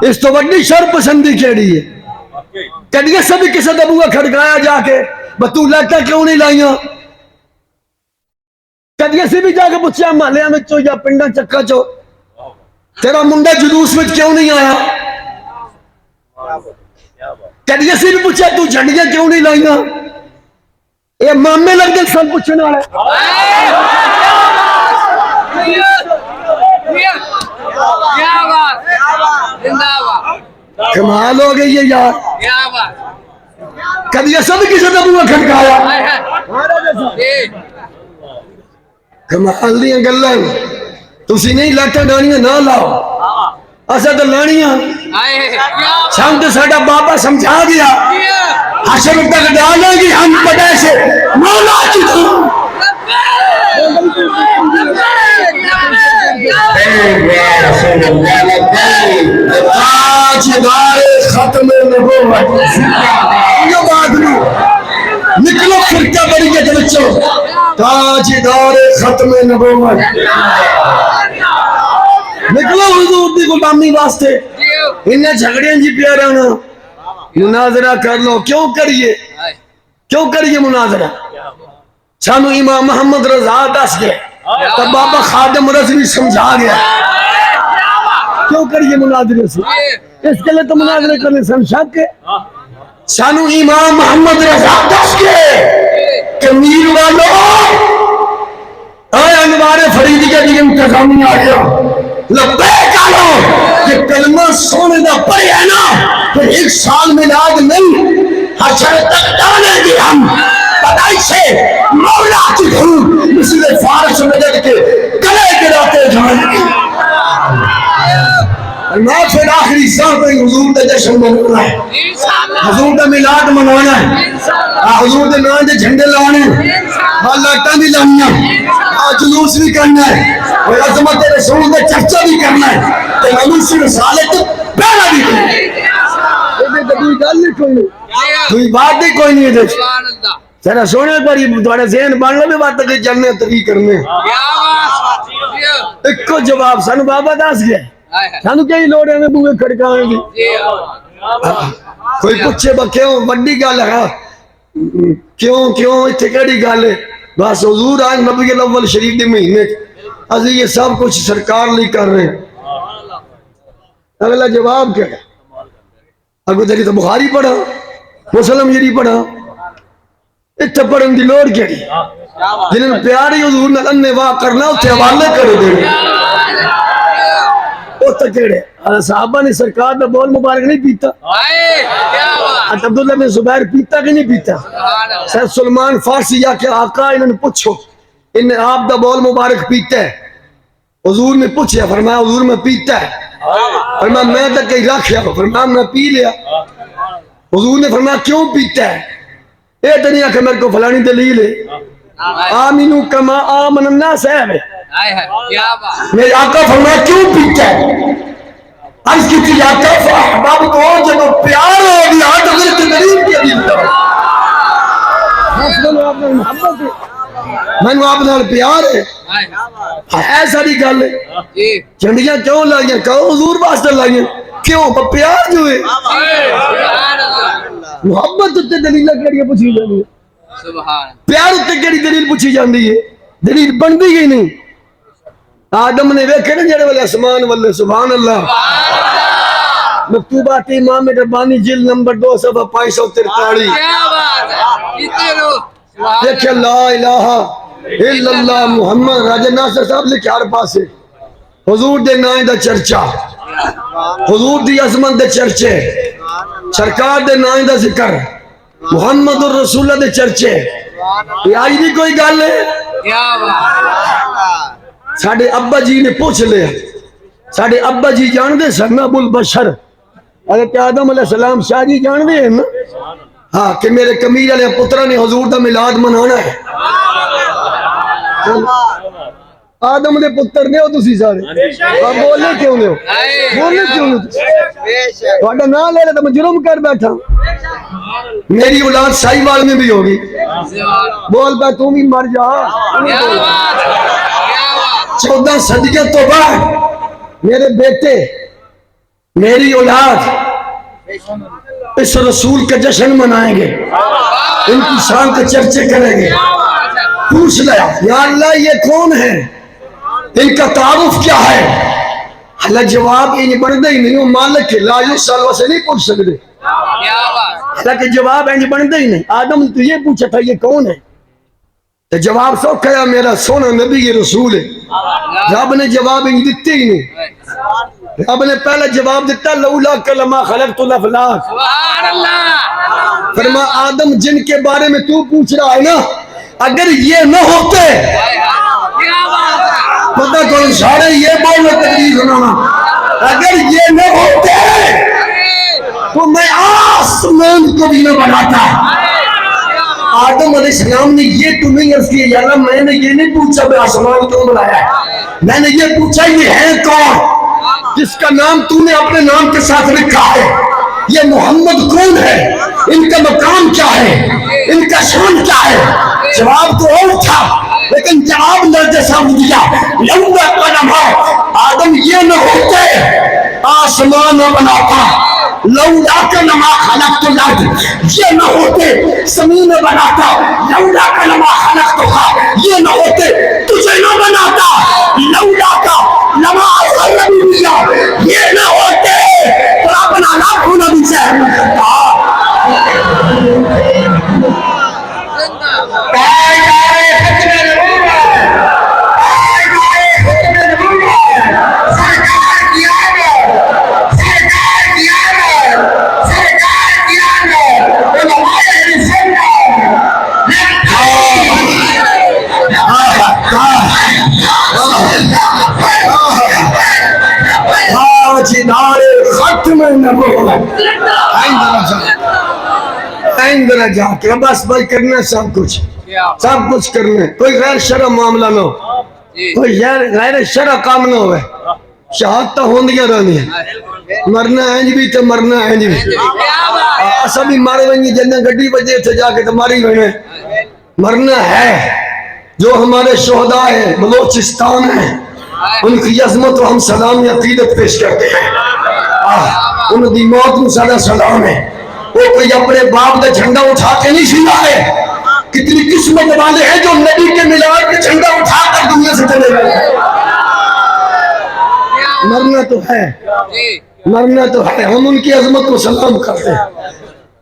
اس تو بڑی شر پسندی کیڑی ہے، کدیے سبھی کسی دا بوہا کھڑکایا جا کے بتو لیٹا کیوں نہیں لائیاں، کدیے سے بھی جا کے پوچھیا محلیاں وچوں یا پنڈا چکا چو تیرا منڈا جلوس وچ کیوں نہیں آیا، کدیے سے بھی پوچھیا تو جھنڈیاں کیوں نہیں لائیاں، یہ مامے لگ دل سن پوچھنے والے، کمال ہو گئی ہے یار، کدی ایسا بھی کسی کا بوہا کھڑکایا، کمال دیا گلاں تسی نہیں لاٹا ڈانیاں نہ لاؤ، اسا تو لانیاں، سام تو ساڈا بابا سمجھا گیا، حشر تک ڈالیں گی ہم پڑے سے مولا کی دھوم، تاجدار ختم نبوت، یہ بات نو نکلو فرقہ بڑی کے بچوں، تاجدار ختم نبوت، نکلو حضور دی غلامی واسطے، انہیں جھگڑیاں جی پیارانا، مناظرہ کر لو، کیوں کریے مناظرہ، سانو امام محمد رضا دس گئے، تب بابا خادم رضوی سمجھا گیا، کیوں کریے مناظرے سے، اس کے لئے تو مناظرے کرنے سن شک ہے، سانو امام محمد رضا دس گئے، کہ میر والو اے انوار فریدی کے لیے انتظامی آ گیا، لبیک آلو کہ کلمہ سونے دا پڑے ہے نا، کہ ایک سال میلاد نہیں، حشر تک ڈالیں گے ہم، پتائی سے مولا کی دھوم مثل فارس مدد کے گلے گراتے جائیں گے، اللہ پھر آخری سال پہ حضور دے جشن منانا ہے، حضور دے میلاد منانا ہے، حضور دے نام دے جھنڈے لانے ہیں، لاٹاں بھی لانیاں، جلوس بھی کرنا ہے، اور عظمت رسول دے چرچا بھی کرنا ہے تو ملوسی رسالے تو پہلا بھی کرنا ہے. کوئی گل نہیں کوئی بات نہیں کوئی نہیں ہے سر سونے پر تھوڑا ذہن بن لو بھی بات کہ چلنے طریق کرنے ایک کو جواب سانو بابا دس گیا سانو کئی لوڑ ہے بوئے کھڑکانے دی کوئی پوچھے با کیوں بڑی گل ہے کیوں اتنے کیڑی گل ہے بس حضور آج نبی الاول شریف دے مہینے از یہ سب کچھ سرکار لی کر رہے ہیں. اگلا جواب کیا ہے اگو تیری تو بخاری پڑھا مسلم جری پڑھا اتنے پڑھن دی لوڑ کیا جنہوں پیاری حضور نے اننے واہ کرنا اتنے حوالے کرے دے اتنے کیڑے صحابہ نے سرکار دا بول مبارک نہیں پیتا عبداللہ بن زبیر پیتا کہ نہیں پیتا سید سلمان فارسی جا کے آقا انہوں نے پوچھو انہیں آپ دا بول مبارک پیتا ہے حضور نے پوچھا فرمایا حضور میں پیتا ہے فرمایا میں تک کہیں رکھیا فرمایا میں پی لیا حضور نے فرمایا کیوں پیتا ہے اے دنیا کہ میرے کو فلانی دلیل ہے آمینو کما آمن الناس ہے میرے آقا فرمایا کیوں پیتا ہے عرض کی تھی آقا فاحباب کو جب پیار ہو گیا تو غلط دلیل کی دلیل کرو میں نے آپ نے پیار ہے ایسا نہیں گل ہے چنڈیاں کیوں لائیں کہو حضور واسطے لائیں کیوں پیار جو ہے محبت اتنے دلیل کیڑی پوچھی جاتی ہے پیار اتنے کیڑی دلیل پوچھی جاتی ہے دلیل بنتی ہی نہیں. آدم نے ویکھے نا جڑے والے اسمان والے سبحان اللہ مکتوبات امام ربانی جلد نمبر 2 صفحہ 543 دیکھے لا الہ الا اللہ محمد راجہ ناصر صاحب لکھے ہر پاسے حضور دے نائیں دا چرچا حضور دی عظمت دے چرچے سرکار دے نائیں دا ذکر محمد الرسول دے چرچے یہ آج بھی کوئی گل ہے ساڑھے ابا جی نے پوچھ لیا ساڑھے ابا جی جان دے سرنا ابو البشر حضرت آدم علیہ السلام شاہ جی جان دے ہیں نا ہاں کہ میرے کمیر علیہ پترہ نے حضور دا میلاد منانا ہے آدم دے پتر نے ہو تسی سارے آپ بولنے کیوں نے ہو بولنے کیوں نے ہو وہاں نہ لے لے تو میں جرم کر بیٹھا میری اولاد سائی وال میں بھی ہوگی بول پہ تم ہی مر جا 14 صدیوں تو بعد میرے بیٹے میری اولاد اس رسول کا جشن منائیں گے ان کی شان کے چرچے کریں گے پوچھ لیا یا اللہ یہ کون ہے ان کا تعارف کیا ہے اللہ جواب یہ بڑھتا ہی نہیں وہ مالک ہے لا یسأل سے نہیں پوچھ سکتے اللہ کے جواب ہے بڑھتا ہی نہیں آدم تو یہ پوچھا تھا یہ کون ہے تو جواب سو کہا میرا سونا نبی یہ رسول ہے رب نے جواب انہیں دیتے ہی نہیں رب نے پہلا جواب دیتا لولا کلمہ خلقت الافلاک فرما آدم جن کے بارے میں تو پوچھ رہا ہے نا اگر یہ نہ ہوتے پتہ کون سارے یہ بولنے تقریر سنانا اگر یہ نہ ہوتے تو میں آسمان کو بھی نہ بناتا آدم علیہ السلام نے یہ تو نہیں عرض کیا یا اللہ میں نے یہ نہیں پوچھا بے آسمان کیوں بنایا ہے میں نے یہ پوچھا یہ ہے کون جس کا نام تو نے اپنے نام کے ساتھ رکھا ہے یہ محمد کون ہے ان کا مقام کیا ہے ان کا شان کیا ہے جواب تو اور تھا لیکن جواب نہ جیسا دیا لمبا قدم ہے آدم یہ نہ ہوتے آسمان نہ بناتا لولا کلمہ خلقت الارض یہ نہ ہوتے زمین نہ بناتا لولا کلمہ خلقتها یہ نہ ہوتے تجھے نہ بناتا لولا کلمہ خلقتها یہ نہ ہوتے تو اپنا لاکھوں نبی سے جا کے بس بھائی کرنا سب کچھ کرنا کوئی غیر شرع معاملہ نہ ہو کوئی غیر شرع کام نہ ہوئے شہادت ہوندیاں رہنیاں مرنا ہے بھی تے مرنا ہے بھی اسا بھی مر ونی جنہ گڈی بجے تے جا کے تے ماری ونے مرنا ہے جو ہمارے شہداء ہیں بلوچستان ہیں ان کی عظمت و ہم سلامی عقیدت پیش کرتے ہیں ان دی موت میں سارا سلام ہے وہ کوئی اپنے باپ کا جھنڈا اٹھا کے نہیں سنا ہے کتنی قسمت والے ہیں جو نبی کے میلاد کے جھنڈا اٹھا کر دنیا سے چلے گئے مرنا تو ہے مرنا تو ہے ہم ان کی عظمت کو سلام کرتے ہیں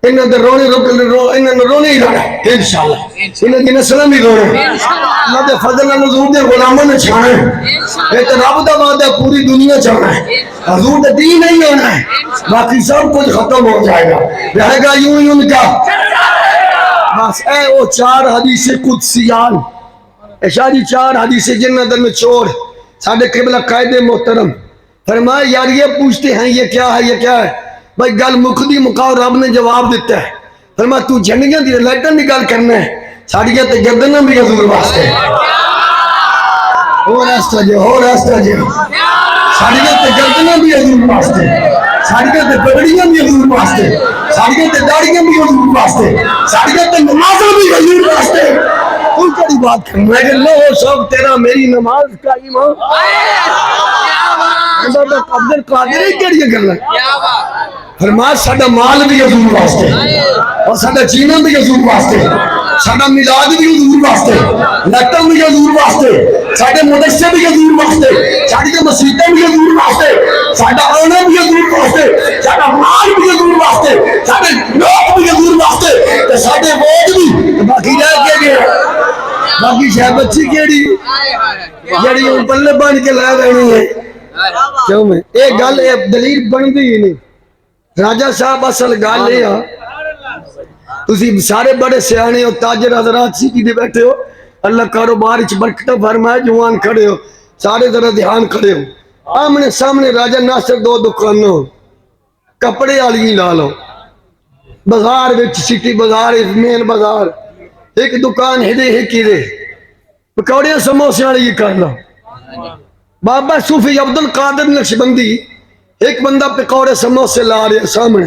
انہوں نے رونے ہی رونا انشاءاللہ انہوں نے نسلیں بھی رونے اللہ دے فضل اللہ حضور دے غلاموں نے چھانا ہے یہ تو رب دا وعدہ پوری دنیا چاہنا ہے حضور دے دین نہیں ہونا ہے باقی سب کچھ ختم ہو جائے گا رہے گا یوں ہی ان کا بس اے وہ 4 حدیث قدسیان اشاری 4 حدیث جنہ در میں چھوڑ ساڑھے قبلہ قائد محترم فرمائے یار یہ پوچھتے ہیں یہ کیا ہے یہ کیا ہے بھائی گل مخدی مقاو رب نے جواب دیتا ہے فرمایا تو جھنڈیاں دی لائٹن دی گل کرنا ہے ساڑھیاں تے گردناں بھی حضور واسطے ہو راستہ جو ساڑھیاں تے گردناں بھی حضور واسطے ساڑھیاں تے پگڑیاں بھی حضور واسطے ساڑھیاں تے داڑیاں بھی حضور واسطے ساڑھیاں تے نمازاں بھی حضور واسطے کوئی کڑی بات کرنا ہے کہ لو سب تیرا میری نماز کا ایمان عبد القادر ہی کیڑی گل ہے فرمایا ساڈا مال بھی حضور واسطے اور ساڈا جینا بھی حضور واسطے ساڈا میلاد بھی حضور واسطے لٹم بھی حضور واسطے ساڈے مدرسے بھی حضور واسطے ساڈی مسجدیں بھی حضور واسطے ساڈا آنا بھی حضور واسطے ساڈا مال بھی حضور واسطے ساڈے لوگ بھی حضور واسطے تے ساڈے ووٹ بھی باقی رہ کے گئے باقی شاید بچی کیڑی جڑی پلے بن کے لے گئی ہے کیوں میں ایک گل دلیل بندی ہی نہیں راجہ صاحب اصل گل یہ تسی سارے بڑے سیانے ہو تاجر حضرات سی کی بیٹھے ہو اللہ کاروبار وچ برکت فرمائے جوان کھڑے ہو سارے ذرا دھیان کھڑے ہو آمنے سامنے راجہ ناصر 2 دکانوں کپڑے والی لا لو بازار وچ سٹی بازار مین بازار ایک دکان ہے کیرے پکوڑے سموسے والی کر لو بابا صوفی عبد القادر نقشبندی ایک بندہ پکوڑے سموسے لا رہے سامنے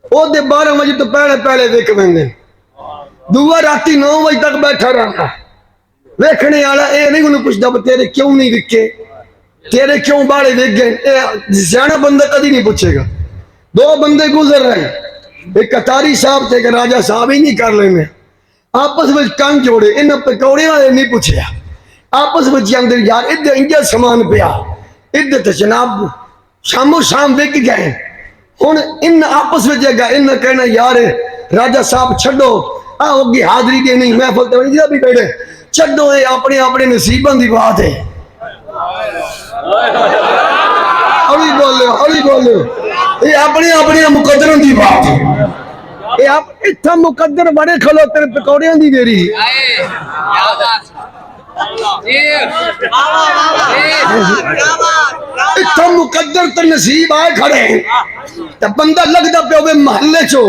وہ دے 12 بجے تو پہلے دیکھ بندے دعا راتی 9 بجے تک بیٹھا رہا ویکھنے والا اے نہیں انہوں پوچھتا تیرے کیوں نہیں وکے تیرے کیوں باڑے وک گئے سیانا بندہ کدی نہیں پوچھے گا 2 بندے گزر رہے ایک قطاری صاحب تھے کہ راجہ صاحب ہی نہیں کر لینے آپس میں کنگ جوڑے انہاں پکوڑے والے نہیں پوچھیا آپس میں اندر یار ادھر انجا سامان پیا ادھر تو جناب شامو شام وک گئے ہن ان آپس میں جگہ ان کہنا یار راجہ صاحب چھڈو ہوگی حاضری دینی محفل تے جا بھی بیٹھے چھڈو اے اپنے اپنے نصیباں دی بات ہے ہولی بولو یہ اپنے اپنے مقدروں دی بات ہے یہ آپ اتھا مقدر بڑے کھلو تیرے پکوڑیاں دی دیری اتھا مقدر تے نصیب آئے کھڑے تا بندہ لگدا پہ ہوئے محلے چو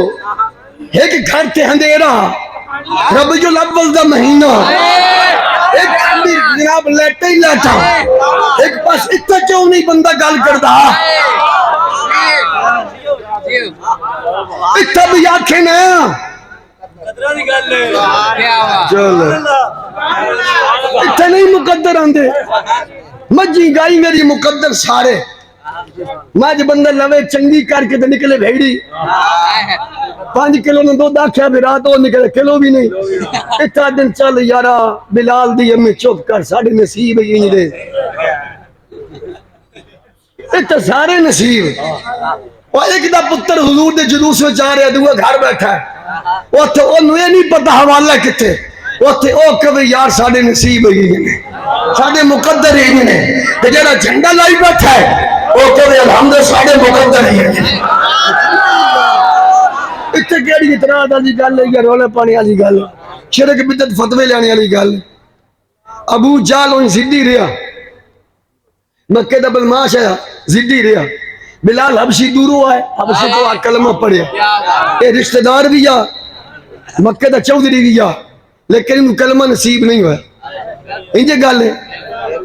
ایک گھر تے اندھیرا ربیع الاول دا مہینہ ایک کھڑی جناب لیٹے ہی لیٹا ایک پاس اتھا کیوں نہیں بندہ گل کردا اتھا بھی آنکھیں نا چلو اتھا نہیں مقدر آندے مجھی گائی میری مقدر سارے مجھ بندہ لوے چنگی کر کے نکلے بھیڑی 5 کلو نے 2 داکھیا بھی رات ہو نکلے کلو بھی نہیں اتھا دن چل یارا بلال دی امی چپ کر ساڑھے نصیب ہی نہیں دے اتھا سارے نصیب اور ایک دا پتر حضور دے جلوس میں جا رہے دعا گھر بیٹھا ہے وہ نہیں پتا حوالہ کتے وہ کبھی یار ساڑھے نصیب ہی نہیں ساڑھے مقدر ہی نہیں تو جڑا جھنڈا لائی بیٹھا ہے وہ کبھی الحمد ساڑھے مقدر ہی نہیں اتنے کیڑی اتنا دی گل ہے یا رولے پانی والی گل شرک بدعت فتوے لینے والی گل ابو جہل ان زدی رہا مکے دا بدماش ہے زدی رہا بلال حبشی دورو آئے حبشی کو کلمہ پڑھیا اے رشتہ دار بھی یا مکے دا چودھری بھی یا لیکن انہوں کلمہ نصیب نہیں ہوا انجھے گل ہے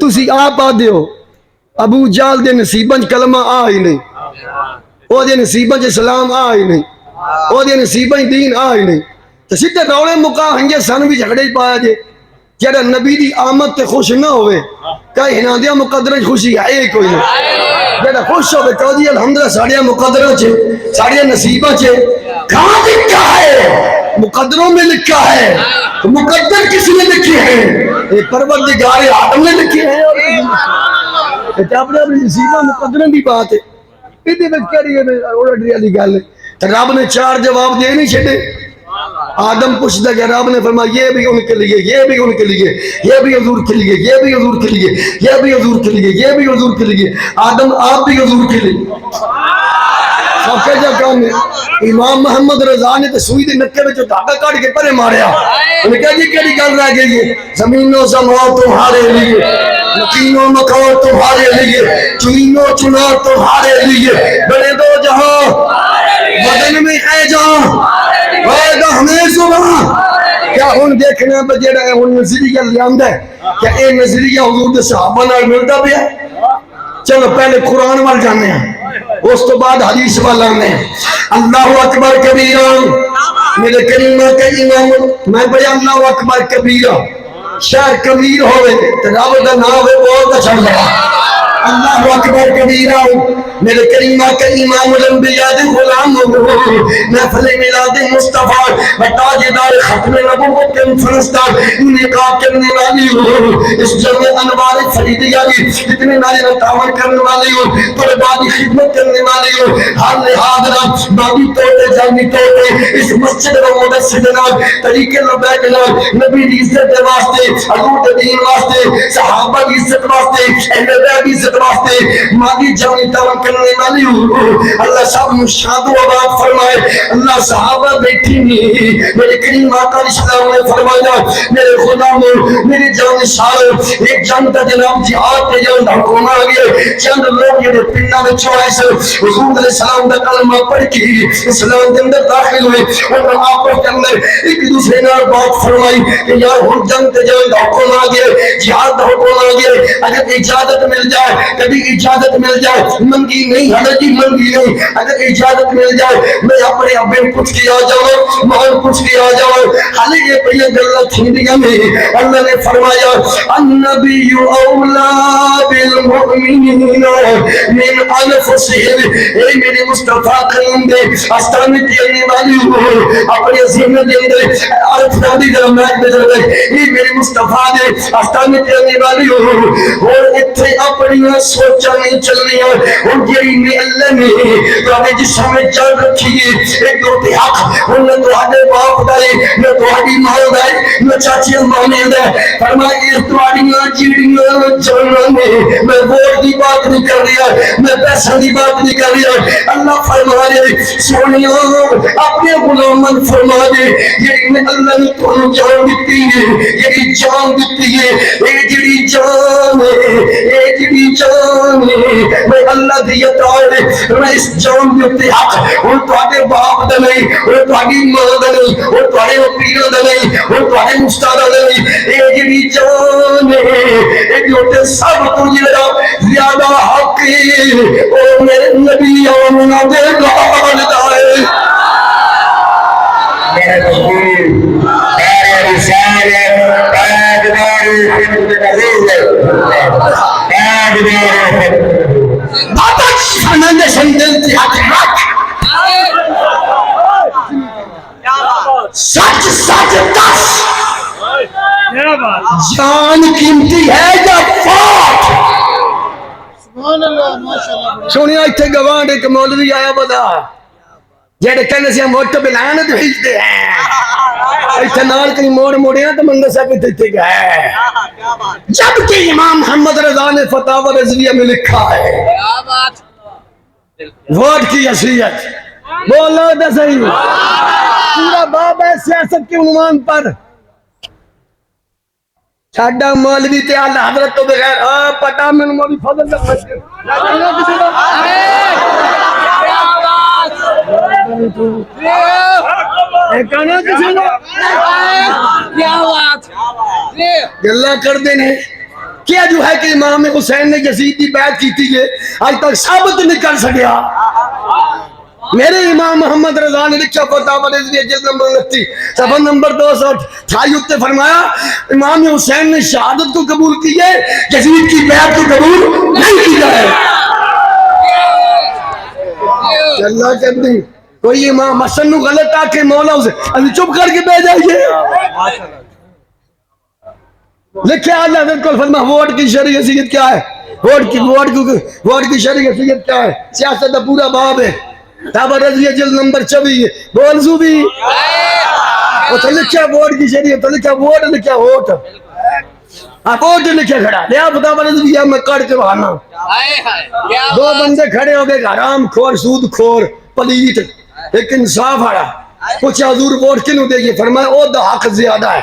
تسی آپ آدھے ہو ابو جال دے نصیباں چ کلمہ آ ہی نہیں، او دے نصیباں چ اسلام آ ہی نہیں، او دے نصیباں چ دین آ ہی نہیں، تو سیدھے روڑے مکا ہنجے سن بھی جھگڑے پایا جے جڑا نبی دی آمد تے خوش نہ ہوئے کئی ہنا دیا مقدرہ خوشی ہے کوئی نہیں، جڑا خوش ہوئے کہو جی الحمدللہ ساڑھیا مقدرہ چھے ساڑھیا نصیبہ چھے، کہاں لکھا ہے؟ مقدروں میں لکھا ہے، تو مقدر کس نے لکھے ہیں؟ پروردگار آدم نے لکھے ہیں، اپنے اپنی نصیبہ مقدروں کی بات ہے، اتنی میں کہہ رہی ہے گل ہے، تو رب نے چار جواب دے نہیں چھڑے، آدم پوچھتا کہ رب نے فرمایا یہ بھی ان کے لیے، یہ بھی ان کے لیے، یہ بھی حضور کے لیے، یہ بھی حضور کے لیے، یہ بھی حضور کے لیے، یہ بھی حضور کے لیے، آدم آپ بھی حضور کے لیے۔ سب کے جا کام ہے امام محمد رضا نے تو سوئی دے نکے میں جو دھاگا کاٹ کے پرے ماریا، انہیں کہا جی کیڑی گل رہ گئی ہے، زمین و زمان تمہارے لیے، مکین و مکان تمہارے لیے، چین و چنار تمہارے لیے، بڑے دو جہاں بدن میں ہے جہاں وعدہ ہمیں زبان، کیا ہن دیکھنا بجیڑا ہے ہن نظریہ لیاندہ ہے، کیا اے نظریہ حضور دے صحابہ نال ملتا بھی ہے؟ چلو پہلے قرآن وال جانے ہیں اس تو بعد حدیث وال آنے ہیں۔ اللہ اکبر کبیرہ، میرے کریمہ کے امام میں بھئی اللہ اکبر کبیرہ، شہر کبیر ہوئے تو رب دا نام ہے بہت اچھا لگا، اللہ اکبر کبیرہ، میرے کریمہ کے امام الانبیاء دے غلام محفل میلاد مصطفیٰ بتاجدار ختم نبوت کے فرستاد نکاح کرنے والی ہوں، اس جمع انوار فریدیہ کی اتنے نارے تعاون کرنے والی ہوں، طلباء خدمت کرنے والی ہوں، ہر لحاظ رب بابی توڑے جانی توڑے اس مسجد و مدسد نام طریقے لبیک نام نبی دی عزت واسطے، حضور دین واسطے، صحابہ دی عزت واسطے، اہل بیت دی عزت واسطے مادی جانی تعاون کرنے والی ہوں۔ اللہ صاحب مشاہد و آباد فرمائے، اللہ صحابہ بیٹھی نہیں، میرے کریم آقا علیہ السلام نے فرمایا میرے غلاموں میری جان سارے ایک جان کا جناب جہاد کے جان حکم آ گئے، چند لوگ یہ پنڈا میں چھوڑے سے حضور علیہ السلام کا کلمہ پڑھ کے اسلام کے اندر داخل ہوئے، اور آپس کے اندر ایک دوسرے نال بات فرمائی کہ یار ہن جنگ کے جان حکم آ گئے، جہاد حکم آ گئے، اگر اجازت مل جائے کبھی اجازت مل جائے منگی نہیں حضرت جی منگی نہیں، اگر اجازت مل جائے میں اپنے ابے پوچھ کے آ جاؤں ماں پوچھ کے آ جاؤں، حالی یہ پہلے گلہ تھیندیاں میں اللہ نے فرمایا النبی اولا بالمؤمنین من انفسہم، اے میرے مصطفیٰ کریم دے استان دینے والی ہوں اپنے عظیم دے اندر عرف نادی در میک میں در اے میرے مصطفیٰ دے استان دینے والی ہوں، اور اتھے اپنی سوچا نہیں چلنی ہے، اور جیری میں اللہ نے تواڈے جسم میں جان رکھی ہے، ایک دو حق ان نے تواڈے باپ دے نہ تواڈی ماں دے نہ چاچی مانے دے، فرمایا تواڈیاں جیڑیاں جاناں نے میں ووٹ دی بات نہیں کر رہا، میں پیسہ دی بات نہیں کر رہا، اللہ فرما دے سونیا اپنے غلاماں فرما دے جیڑی میں اللہ نے تانوں جان دتی ہے، جیڑی جان دتی ہے، اے جیڑی جان اے جیڑی جان میں اللہ دی اطاعت میں اس جان دے تے حق اور تواڈے باپ دا نہیں اور تواڈی ماں دا نہیں اور تواڈے پیراں دا نہیں اور تواڈے استاداں دا نہیں، اے جیڑی جان اے جو سب تو جڑا زیادہ حق او میرے نبی آمنہ دے نال دا ہے، میرے رسول میرے رسالت تاجدار بابا سنند سندل تیاد رکھ سچ سچ دس جان قیمتی ہے یا فوت؟ سنیا اتھے گوانڈ ایک مولوی آیا بدا جیڑے کہنے سے ہم وقت بلائن تو ہجتے ہیں اتھے نال کہیں موڑ موڑیاں تو منگا سکتے تھے گئے، جبکہ امام محمد رضا نے فتاوہ رضویہ میں لکھا ہے ووٹ کی حیثیت بولو تو صحیح، پورا باب ہے سیاست کے عنوان پر، چھاڑا مولوی تے آلہ حضرت تو بغیر پتا میں مولوی فضل تک بچے گلہ کر دینے کیا جو ہے کہ امام حسین نے یزید کی بیعت کی تھی یہ آج تک ثابت نہیں کر سکیا. میرے امام محمد رضا نے لکھا فتاوی رضویہ جلد نمبر 29 صفحہ نمبر 228 تے فرمایا امام حسین نے شہادت کو قبول کی ہے، یزید کی بیعت کو قبول نہیں کیا ہے. اللہ کہتے ہیں کوئی امام حسن نو غلط آ کے مولا اسے ابھی چپ کر کے بہ جائیے. لکھے اللہ حضرت کو فرما ووٹ کی شرعی حیثیت کیا ہے، ووٹ کی شرعی حیثیت کیا ہے، سیاست کا پورا باب ہے. فتاوی رضویہ جلد نمبر 24 بول زو بھی وہ تو لکھا ووٹ کی شریعت تو لکھا ووٹ لکھا ووٹ ووٹ لکھا کھڑا لیا فتاوی رضویہ میں کر کے بہانا. دو بندے کھڑے ہو گئے حرام خور سود خور پلیت ایک انصاف آیا کچھ حضور ووٹ کنوں دے گی فرمایا او دا حق زیادہ ہے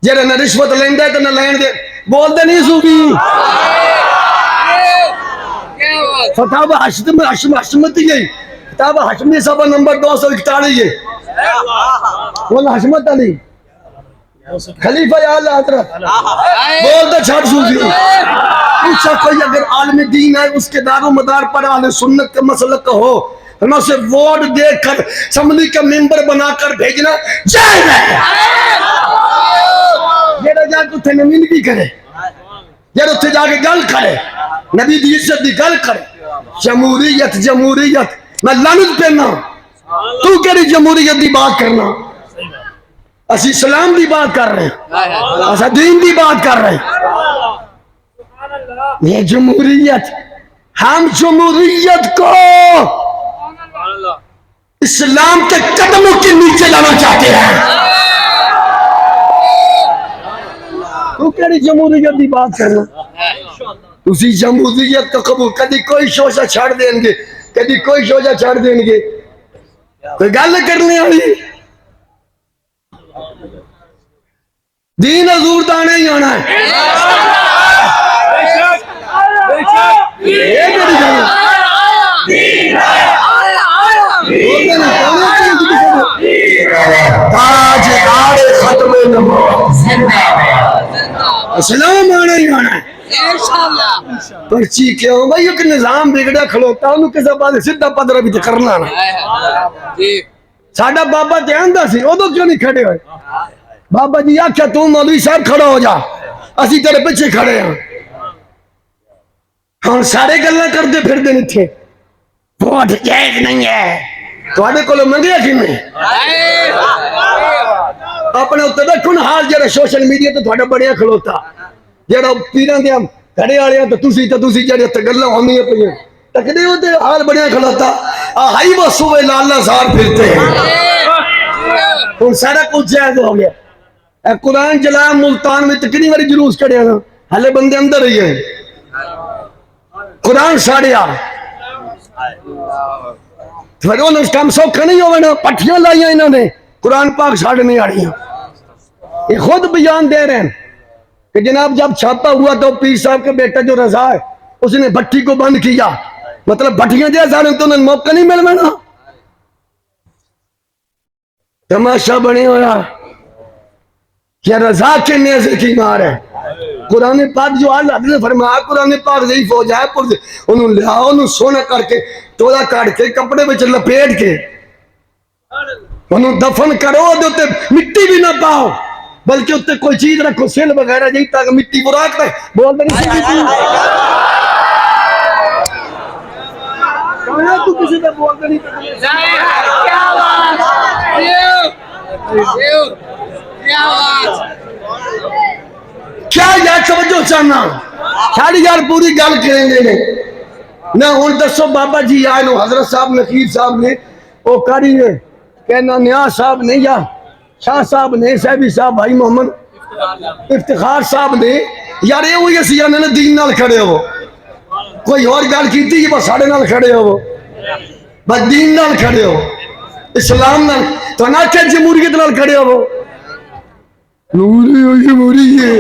جڑا نہ رشوت لیندا ہے تے نہ لین دے بول دے نہیں صوفی. فتاوی حشمتی ہے فتاوی حشمی صفحہ نمبر 241 ہے. مولا حشمت علی خلیفہ اعلی حضرت بول دے چھڑ صوفی. پوچھا کوئی اگر عالم دین ہے اس کے دار و مدار پر اہل سنت کا مسلک ہو ہم اسے ووٹ دے کر اسمبلی کا ممبر بنا کر بھیجنا جائز ہے. جڑا جا کے اتنے نمائندگی کرے جڑا اتنے جا کے گل کرے نبی دی عزت دی گل کرے جمہوریت میں لعنت پہنا تو کہڑی جمہوریت دی بات کرنا. اسی اسلام دی بات کر رہے ہیں اسی دین دی بات کر رہے ہیں. یہ جمہوریت ہم جمہوریت کو اسلام کے قدموں کے نیچے لانا چاہتے ہیں. تو کہڑی جمہوریت دی بات کرنا اسی جمہوریت کا قبول کدی کوئی شوشہ چھاڑ دیں گے کدی کوئی شوشہ چھاڑ دیں گے کوئی گل کرنے والی دین حضور دا نہیں آنا ہے. تاجدار ختم نبوت اسلام آنا ہی آنا ہے. پرچی کیوں بھائی ایک نظام بگڑا کھلوتا انہوں کسا بات سدھا پدرہ بھی کرنا نا. ساڑھا بابا دھیان دا سی او تو کیوں نہیں کھڑے ہوئے بابا جی آکھا تو مولوی صاحب کھڑا ہو جا اسی تیرے پیچھے کھڑے ہیں. ہم سارے گلہ کرتے پھر دے نہیں تھے ووٹ جائز نہیں ہے تو آدھے کو لوگ منگیا کی میں اپنے اتنے دیکھو نا حال جڑا سوشل میڈیا تو تھوڑا بڑیا کھلوتا جڑا پیران دے ہم کھڑے آ رہے ہیں تو تسی جڑے اتنے گلہ ہونی ہے پہنے تکڑے ہوتے حال بڑیا کھلوتا آہائی وہ صوبے لاللہ زار پھرتے ہیں. ان سارا کچھ جائز ہو گیا. قرآن جلائے ملتان میں تکنی باری جلوس کھڑے ہیں حلے بندے اندر رہی ہیں قرآن ساڑیا پھر انہوں اس کام سوکھا نہیں ہوئے نا پٹھیاں لائیاں انہوں نے قرآن پاک ساڑھے نہیں آ رہی ہیں. یہ خود بیان دے رہے ہیں کہ جناب جب چھاپا ہوا تو پیر صاحب کے بیٹا جو رضا ہے اس نے بھٹی کو بند کیا مطلب بھٹیاں جائے سارے تو انہیں موقع نہیں مل میں نا. تماشا بنے ہویا کیا رضا کے نیزے کی مار ہے. قرآن پاک جو اللہ نے فرمایا قرآن پاک ضعیف ہو جائے پر انہوں لیا انہوں سونا کر کے تولا کاٹ کے کپڑے میں لپیٹ کے انہوں دفن کرو دوتے مٹی بھی نہ پاؤ بلکہ اتنے کوئی چیز رکھو سیل وغیرہ جی تاکہ مٹی براک رہے بول دیں تو کسی نے بول دیں کیا یار سمجھو چاہنا ساڑھی یار پوری گل کریں گے نہ ہون دسو بابا جی آئے نو حضرت صاحب نقیر صاحب نے او کاری ہے کہنا نیاز صاحب نے یا شاہ صاحب نے صاحبی صاحب بھائی محمد افتخار صاحب نے یار یہ ہوئی اسی جانے نے دین نال کھڑے ہو کوئی اور گل کی تھی بس ساڑھے نال کھڑے ہو بس دین نال کھڑے ہو اسلام نال تو نہ کیا جمہوریت نال کھڑے ہو نوری ہو جمہوری ہے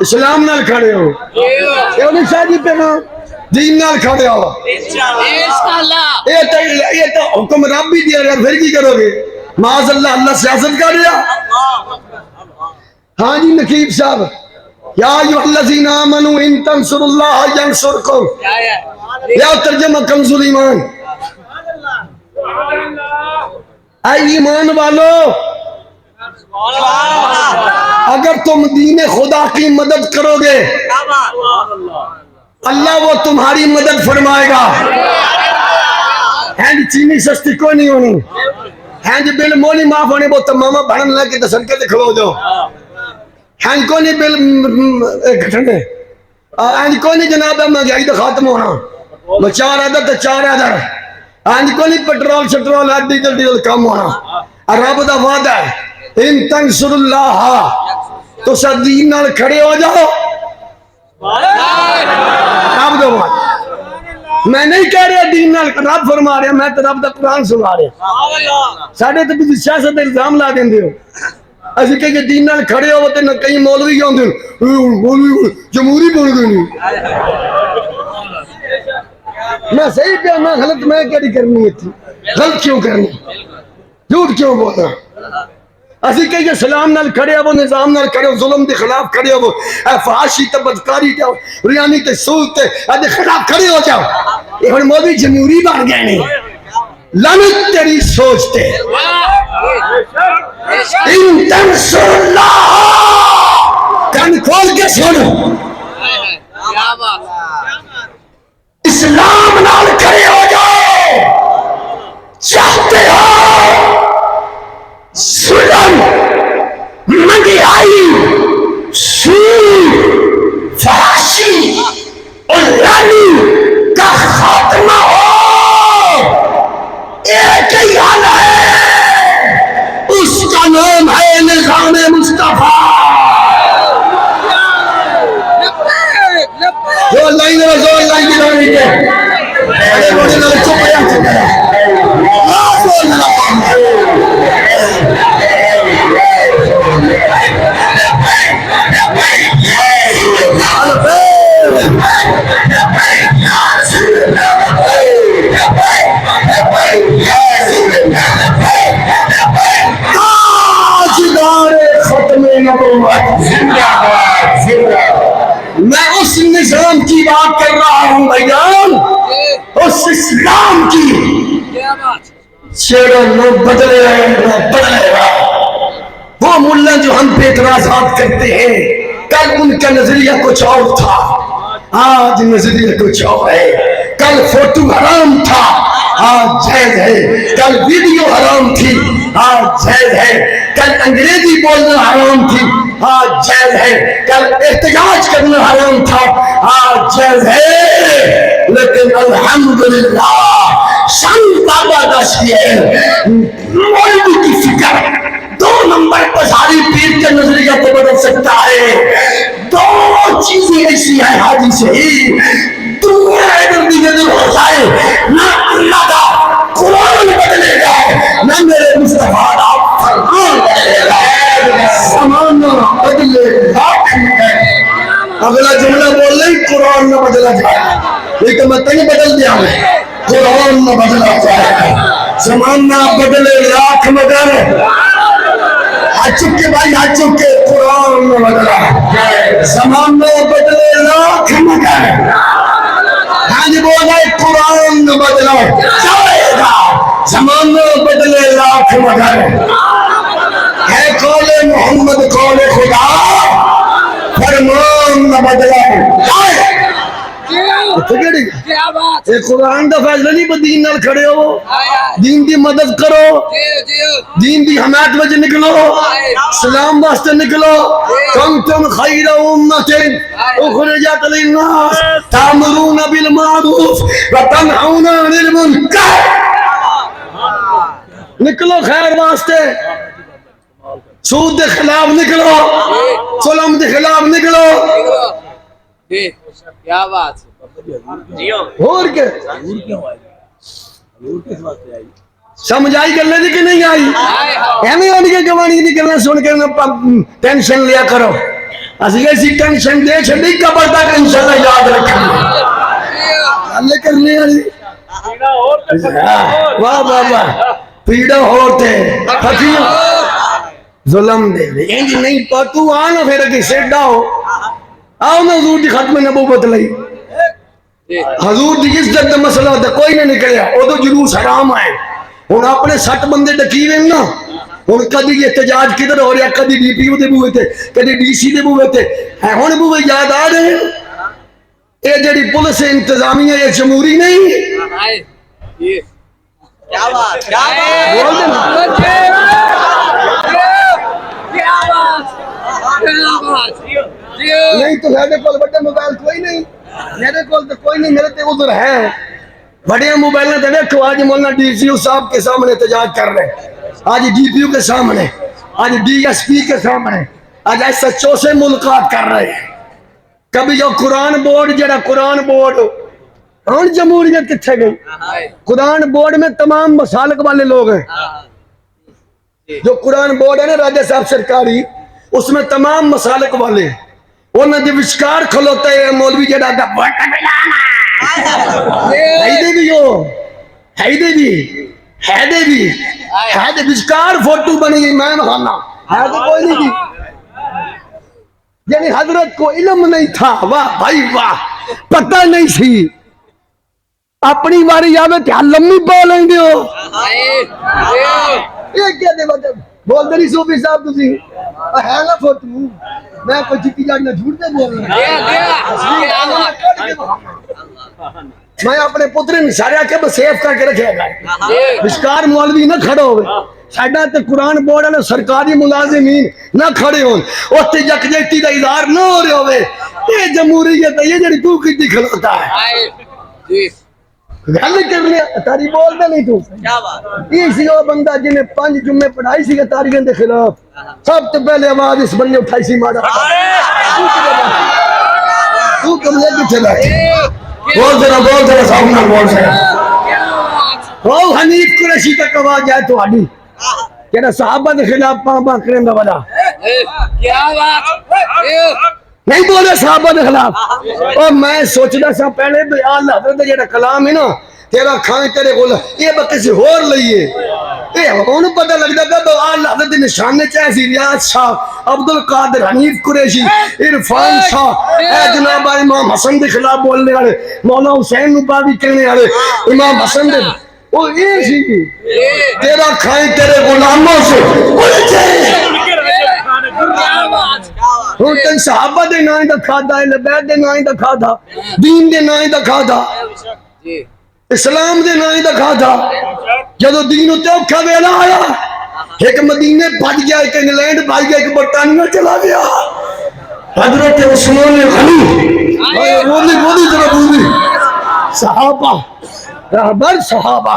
اسلام نال کھڑے ہو یہ انہیں شاہدی پہ نا دین نال کھڑے ہو یہ تو حکم رب بھی دیا رہا پھر کی کرو گے معاذ اللہ اللہ سیاست کر رہا. ہاں جی نقیب صاحب یا ایھا الذین آمنوا ان تنصروا اللہ ینصرکم. یا ترجمہ کنز ایمان. اے ایمان والو، اگر تم دین خدا کی مدد کرو گے اللہ وہ تمہاری مدد فرمائے گا. ہینڈ چینی سستی کوئی نہیں ہونی، ہینڈ بل مونی معاف ہونے وہ تماما بھڑن لے کے سڑکے تے کھلو جاؤ. ہینڈ کو نہیں بل گھٹنے، ہینڈ کو نہیں جناب مہنگائی تو ختم ہونا، وہ 4 ادھر تو 4 ادھر. ہینڈ کو نہیں پیٹرول شٹرول ڈیزل کم ہونا. رب دا وعدہ ہے ان تنصر اللہ، تو دین نال کھڑے ہو جاؤ. رب دا وعدہ، میں نہیں کہہ رہا دین نال، رب فرما رہا، میں تو رب دا قرآن سنا رہا. ساڑھے تو بھی سیاست الزام لا دیں ہو، ایسے کہ دین نال کھڑے ہو تے کئی مولوی کیوں دے مولوی جمہوری بول گئے نہیں. میں صحیح پہ میں غلط، میں کیا کرنی ہے تھی، غلط کیوں کرنی، جھوٹ کیوں بولنا. اسی کہ سلام نال کھڑے ہو، نظام نال کھڑے ہو، ظلم دے خلاف کھڑے ہو، فحاشی تے بدکاری تے ریانی تے سود تے دے خلاف کھڑے ہو جاؤ. یہ ہن مولوی جمہوری بن گئے نہیں. لعنت تیری سوچ تے. ان تنصر اللہ، کان کھول کے سن، اسلام نال کھڑے ہو جاؤ. چاہتے ہو ظلم، مہنگائی، سود، فحاشی اور رانی کا خاتمہ ہو، ایک ہی حل ہے، اس کا نام ہے نظام مصطفیٰ. جو لائن رسول اللہ کی رانی کے بڑے بڑے لڑکوں چپ رہا چکا ہے. میں اس نظام کی بات کر رہا ہوں بھائیان، اس اسلام کی. چیڑا نہ بدلے گا. وہ ملا جو ہم پہ اعتراضات کرتے ہیں، کل ان کا نظریہ کچھ اور تھا، آج نظریہ کچھ اور ہے. کل فوٹو حرام تھا، آج جائز ہے. کل ویڈیو حرام تھی، آج جائز ہے. کل انگریزی بولنا حرام تھی، آج جائز ہے. کل احتجاج کرنا حرام تھا، آج جائز ہے. لیکن الحمدللہ شان بابا داشتی ہے. مولوی کی فکر 2 نمبر پساری پیر کے نظریہ کو بدل سکتا ہے. 2 چیزیں ایسی ہیں حاجی صحیح، دنیا ادھر بھی بدل ہو جائے، نہ اللہ کا قرآن بدلے گا، نہ میرے مصطفیٰ کا فرمان بدلے گا. زمانہ بدلے گا. اگلا جملہ بول رہی قرآن نہ بدلا جائے، لیکن میں تین بدل دیا میں قرآن نہ بدلا جائے. زمانہ بدلے لاکھ مگر ہاتھ چکے بھائی ہاتھ چکے، قرآن نہ بدلا. زمانہ بدلے لاکھ مگر ہاں جی بول رہے قرآن نہ بدلا جائے گا. زمانہ بدلے لاکھ مگر ہے قول محمد قول خدا، فرمان نہ بدلا جائے. قرآن دا فیصلہ نہیں، دین نال کھڑے ہو، دین دی مدد کرو، دین دی حمایت وچ نکلو، اسلام واسطے نکلو. کنتم خیر امت اخرجت للناس تأمرون بالمعروف وتنہون عن المنکر. نکلو خیر واسطے، سود دے خلاف نکلو، ظلم دے خلاف نکلو. کیا بات اور کیا سمجھ آئی گلے دی کہ نہیں آئی؟ ایویں ان کے گوانی دی گلاں سن کے ٹینشن لیا کرو. اسی ایسی ٹینشن دے چھڈی قبر تک انشاءاللہ یاد رکھیں گے. اللہ کرنے والی واہ واہ واہ، پیڑا ہوتے حقیق ظلم دے انج نہیں پتو آنا پھر کہ سیڈا ہو آؤ میں حضور دی ختم نبوت لئی حضور دی عزت دا مسئلہ ہوتا کوئی نہیں نکلیا وہ تو جلوس حرام آئے ہوں اپنے 60 بندے ڈکی ہوئے نا ہوں کدی احتجاج کدھر ہو رہا کدی ڈی پی او دے بوئے تھے کدی ڈی سی دے بوئے تھے ہوں بوئے یاد آ رہے ہیں یہ جڑی پولیس انتظامیہ یہ جمہوری نہیں بول دینا نہیں تو میرے کو بڑے موبائل کوئی نہیں میرے کو تو کوئی نہیں میرے تے عذر ہے بڑے موبائل نے دیکھو آج مولانا ڈی سی او صاحب کے سامنے احتجاج کر رہے آج ڈی پی او کے سامنے آج ڈی ایس پی کے سامنے آج ایس ایچ او سے ملاقات کر رہے ہیں کبھی جو قرآن بورڈ جڑا قرآن بورڈ کون جمہوریت کتنے گئی قرآن بورڈ میں تمام مسالک والے لوگ ہیں جو قرآن بورڈ ہے نا راجہ صاحب سرکاری اس میں تمام مسالک والے ہیں انہوں نے وشکار کھلوتا ہے مولوی جڑا دا بوٹ بلانا ہے بھی ہو ہے بھی وشکار فوٹو بنی گئی میں خانہ ہے تو کوئی نہیں کی یعنی حضرت کو علم نہیں تھا واہ بھائی واہ پتہ نہیں سی اپنی باری آوے تھا لمبی بولیں گے ہو یہ کیا دے بات بول دنی صوفی صاحب تسی ہے نا فوٹو میں کوئی چکی جاڑنا جھوٹ دے بول رہا میں اپنے پترے نشارے کے بس سیف کر کے رکھے گا بشکار مولوی نہ کھڑا ہوئے سائڈہ تے قرآن بورڈ ہے سرکاری ملازمین نہ کھڑے ہوں اس تے یکجہتی دا اظہار نہ ہو رہے ہوئے یہ جمہوریت ہے یہ جڑی تو کی دکھلاتا ہے گل کرنے تاری بول دے نہیں تو یہ سی وہ بندہ جنہیں 5 جمعے پڑھائی سی تاریخیں دے خلاف سب تو پہلے آواز اس بندے اٹھائی سی مارا تو کملے کی چلا بول ذرا سامنا بول ذرا وہ حنیف قریشی تک آواز جائے تو آڈی کہ صحابہ دے خلاف پاں کریں دا بڑا نہیں بولے صحابہ دے خلاف اور میں سوچنا سا پہلے بھی اللہ حضرت جیڑا کلام ہے نا تیرا کھائیں تیرے گولا یہ با کسی ہور لئیے یہ انہوں پتہ لگتا تھا تو اللہ حضرت نشانے چاہے سی ریاض شاہ عبدالقادر حنیف قریشی عرفان شاہ اے جناب امام حسن دے خلاف بولنے والے مولا حسین نباوی کہنے والے امام حسن دے وہ یہ سی تیرا کھائیں تیرے غلاموں سے ہوں تن صحابہ دے نائیں دا کھادا لبید دے نائیں دا کھادا دین دے نائیں دا کھادا اسلام دے نائیں دا کھادا جدو دین ہوتے اوکھا ویلا آیا ایک مدینے بھج گیا ایک انگلینڈ بھج گیا ایک برطانیہ چلا گیا حضرت عثمان غنی بولی ذرا بولی صحابہ رہبر صحابہ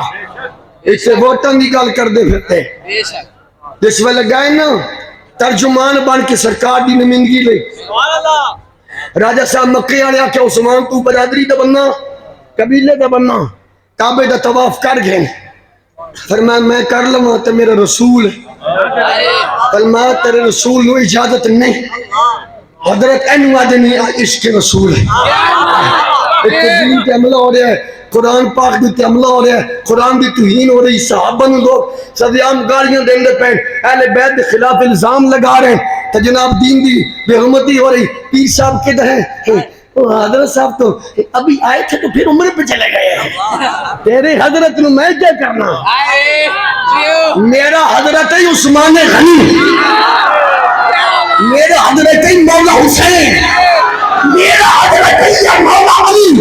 اس سے ووٹن دی گل کر دے پھرتے جس ویلے گئے نا ترجمان بن کے سرکار دی نمائندگی لئی راجہ صاحب مکے والے آکھیا عثمان تو برادری دا بننا قبیلے دا بننا کعبے دا طواف کر گئے فرمایا میں کر لوں تے میرا رسول فرمایا تیرے رسول نو اجازت نہیں حضرت اینو آدمی عشق رسول ہے ایک دین تے عملہ ہو رہا ہے قرآن پاک بھی عملہ ہو رہا ہے قرآن بھی توہین ہو رہی صحابہ نے لوگ صدیام گالیاں دیں دے پہن اہل بیت کے خلاف الزام لگا رہے ہیں تو جناب دین دی بے حرمتی ہو رہی پیر صاحب کدھر ہیں حضرت صاحب تو ابھی آئے تھے تو پھر عمر پہ چلے گئے تیرے حضرت نے میں کیا کرنا میرا حضرت عثمان غنی میرا حضرت مولا حسین میرا حضرت مولا علی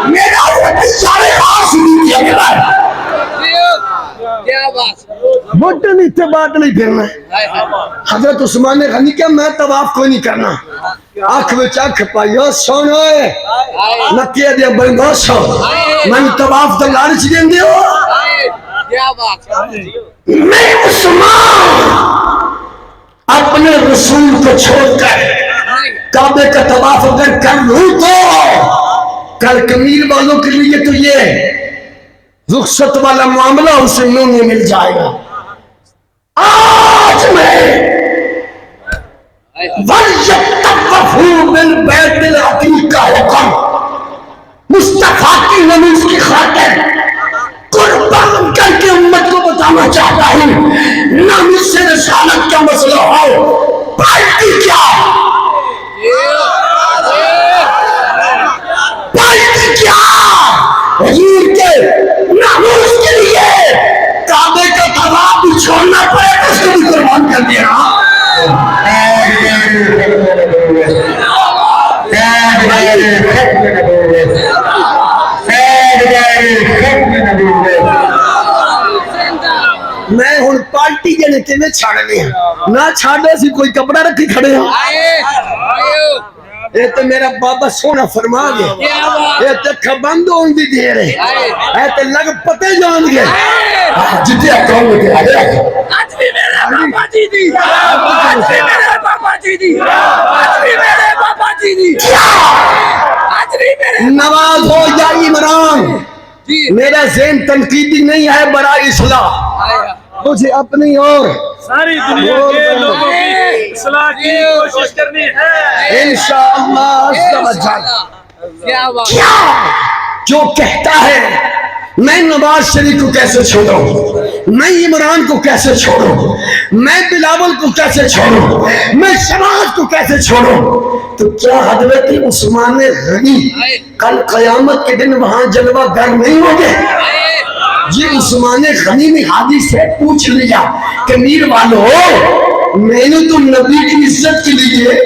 میرا حضرت سارے آسمی کیا گیا ہے بوٹن اتنے بات نہیں پھرنا حضرت عثمان غنی کیا میں طواف کوئی نہیں کرنا آنکھ میں چاک پائیا سونا ہے نکیہ دیا بندہ سو میں طواف دا لارچ دیں دے ہو میں عثمان اپنے رسول کو چھوڑ کر کعبے کا طواف اگر کر لوں تو کل کمیر والوں کے لیے تو یہ رخصت والا معاملہ اسے منہ میں مل جائے گا آج میں وَلْيَتَّقَفُوا بِالْبَيْتِ الْعَتِيقِ کا حکم مصطفیٰ کی نماز کی خاطر قربان کر کے امت کو بتانا چاہتا ہوں نہ سے رسالت کا مسئلہ ہو پارٹی کیا کیا حضور کے ناموس کے لیے کعبے کا طواف بھی چھوڑنا پڑے تو اس کو بھی قربان کر دیا. میں ہوں پارٹی جنے کہ چھاڑنے ہیں نہ چھاڑے سی کوئی کپڑا رکھی کھڑے ہیں. یہ تو میرا بابا سونا فرما گیا یہ تو کھبند ہوں دی دے رہے یہ تو لگ پتے جان گئے جتیا کون لگے آج بھی میرے بابا جی دی آج بھی میرے بابا جی دی آج بھی میرے بابا جی دی آج بھی میرے نواز ہو یا عمران میرا ذہن تنقیدی نہیں ہے برائے اصلاح مجھے اپنی اور ساری دنیا کے لوگوں کی اصلاح کی کوشش کرنی ہے انشاءاللہ کیا جو کہتا ہے میں نواز شریف کو کیسے چھوڑوں میں عمران کو کیسے چھوڑوں میں بلاول کو کیسے چھوڑوں میں شماعت کو کیسے چھوڑوں تو کیا حضرت عثمان غنی کل قیامت کے دن وہاں جلوہ گر نہیں ہوگے یہ عثمان غنی نے حادی سے پوچھ لیا کہ میر والو میں نے تو نبی کی عزت کے لیے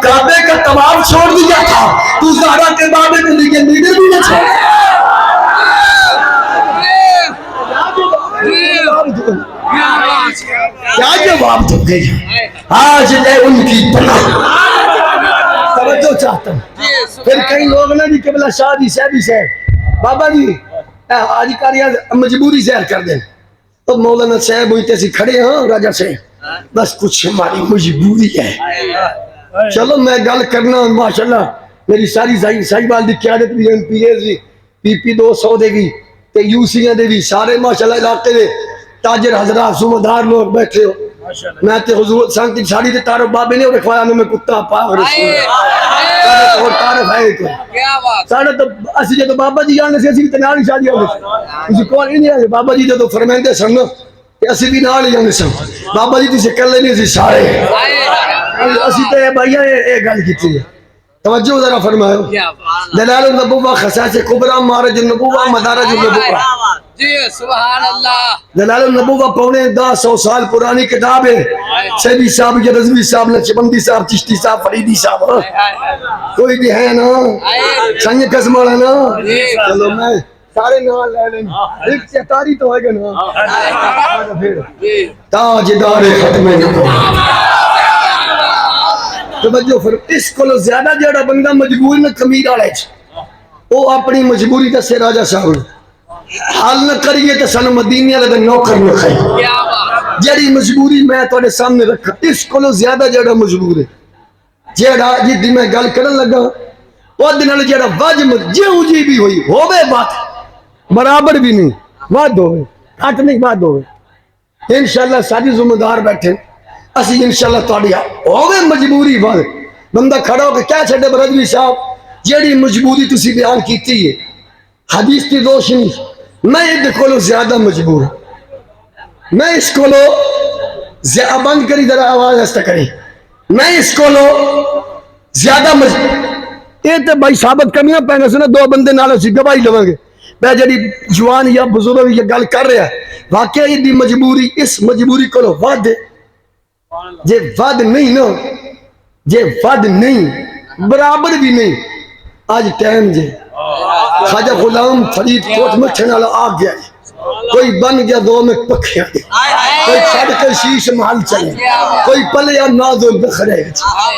کعبے کا طواف چھوڑ دیا تھا تو زہرا کے بابے کے لیے لیڈر بھی نہ چھوڑ کیا جواب دو گے آج لے ان کی پناہ توجہ چاہتا ہوں پھر کئی لوگ نے بھی قبلہ شاہ جی صاحبی صاحب بابا جی آج کاریاں مجبوری زہر کر دیں تو مولانا صاحب ہوئی تیسی کھڑے ہیں راجہ سے بس کچھ ہماری مجبوری ہے چلو میں گل کرنا ماشاءاللہ میری ساری صاحبال دی قیادت بھی پی ایس دی پی پی 200 دے گی تے یو سیاں دے بھی سارے ماشاءاللہ علاقے دے تاجر حضرات سمدار لوگ بیٹھے ہو میں تے حضور سانتی ساڑی تے تارو بابے نے رکھوایا میں کتا پاک رسول اور تعارف ہے تو ساڑھا تو اسی جے تو بابا جی جانے سے اسی بھی تنیاری شادی ہوگی اسی کون ہی نہیں ہے بابا جی تو فرمیندے سنگا کہ اسی بھی نال جانے سنگ بابا جی تیسے کر لینے سے سارے اسی تے بھائیہ ایک گل کی تھی توجہ ذرا فرمائے دلال النبوہ خصاص کبرى مارج النبوہ مدارج النبوہ جی سبحان اللہ دلال النبوہ پونے 100 سال پرانی کتاب ہے سیدی صاحب یہ رضوی صاحب نقشبندی صاحب چشتی صاحب فریدی صاحب کوئی بھی ہے نا سنگ قسم والا نا چلو میں سارے نام لے لیں ایک چتاری تو ہے گا نا تاجدار ختم نبوہ توجہ فرم اس کو زیادہ جڑا بندہ مجبور نہ خمیر آڑے وہ اپنی مجبوری دسے راجہ صاحب حال نہ کریے تو سانو مدینے والے دا نوکر نہ کھائے جڑی مجبوری میں تواڈے سامنے رکھا اس کو زیادہ جڑا مجبور ہے جڑا جدی میں گل کرن لگا او دے نال جڑا واجب جو جی بھی ہوئی ہوے بات برابر بھی نہیں واد ہوے گھٹ نہیں واد ہوے انشاءاللہ ساری ذمہ دار بیٹھے اسی انشاءاللہ تواڈی ہوے مجبوری وال بندہ کھڑا ہو کے کیا چھڈے برجوی صاحب جڑی مجبوری تسی بیان کیتی ہے حدیث کی روشنی میں یہ دیکھو زیادہ مجبور میں اس کو بند کری ذرا آواز ہستا کریں میں اس کو زیادہ مجبور یہ تو بھائی ثابت کمیاں پہنے سے نا دو بندے نال اسی گواہی لواں گے میں جڑی جوان یا بزرگ یہ گل کر رہا ہے واقعی دی مجبوری اس مجبوری کو ود جے ود نہیں نا جے ود نہیں برابر بھی نہیں آج ٹائم جے خواجہ غلام فرید کوٹ مٹھن والا آ گیا کوئی بن گیا دو میں پکھیاں کوئی چھڑ کے شیش محل چلے کوئی پلیا نازل بخرے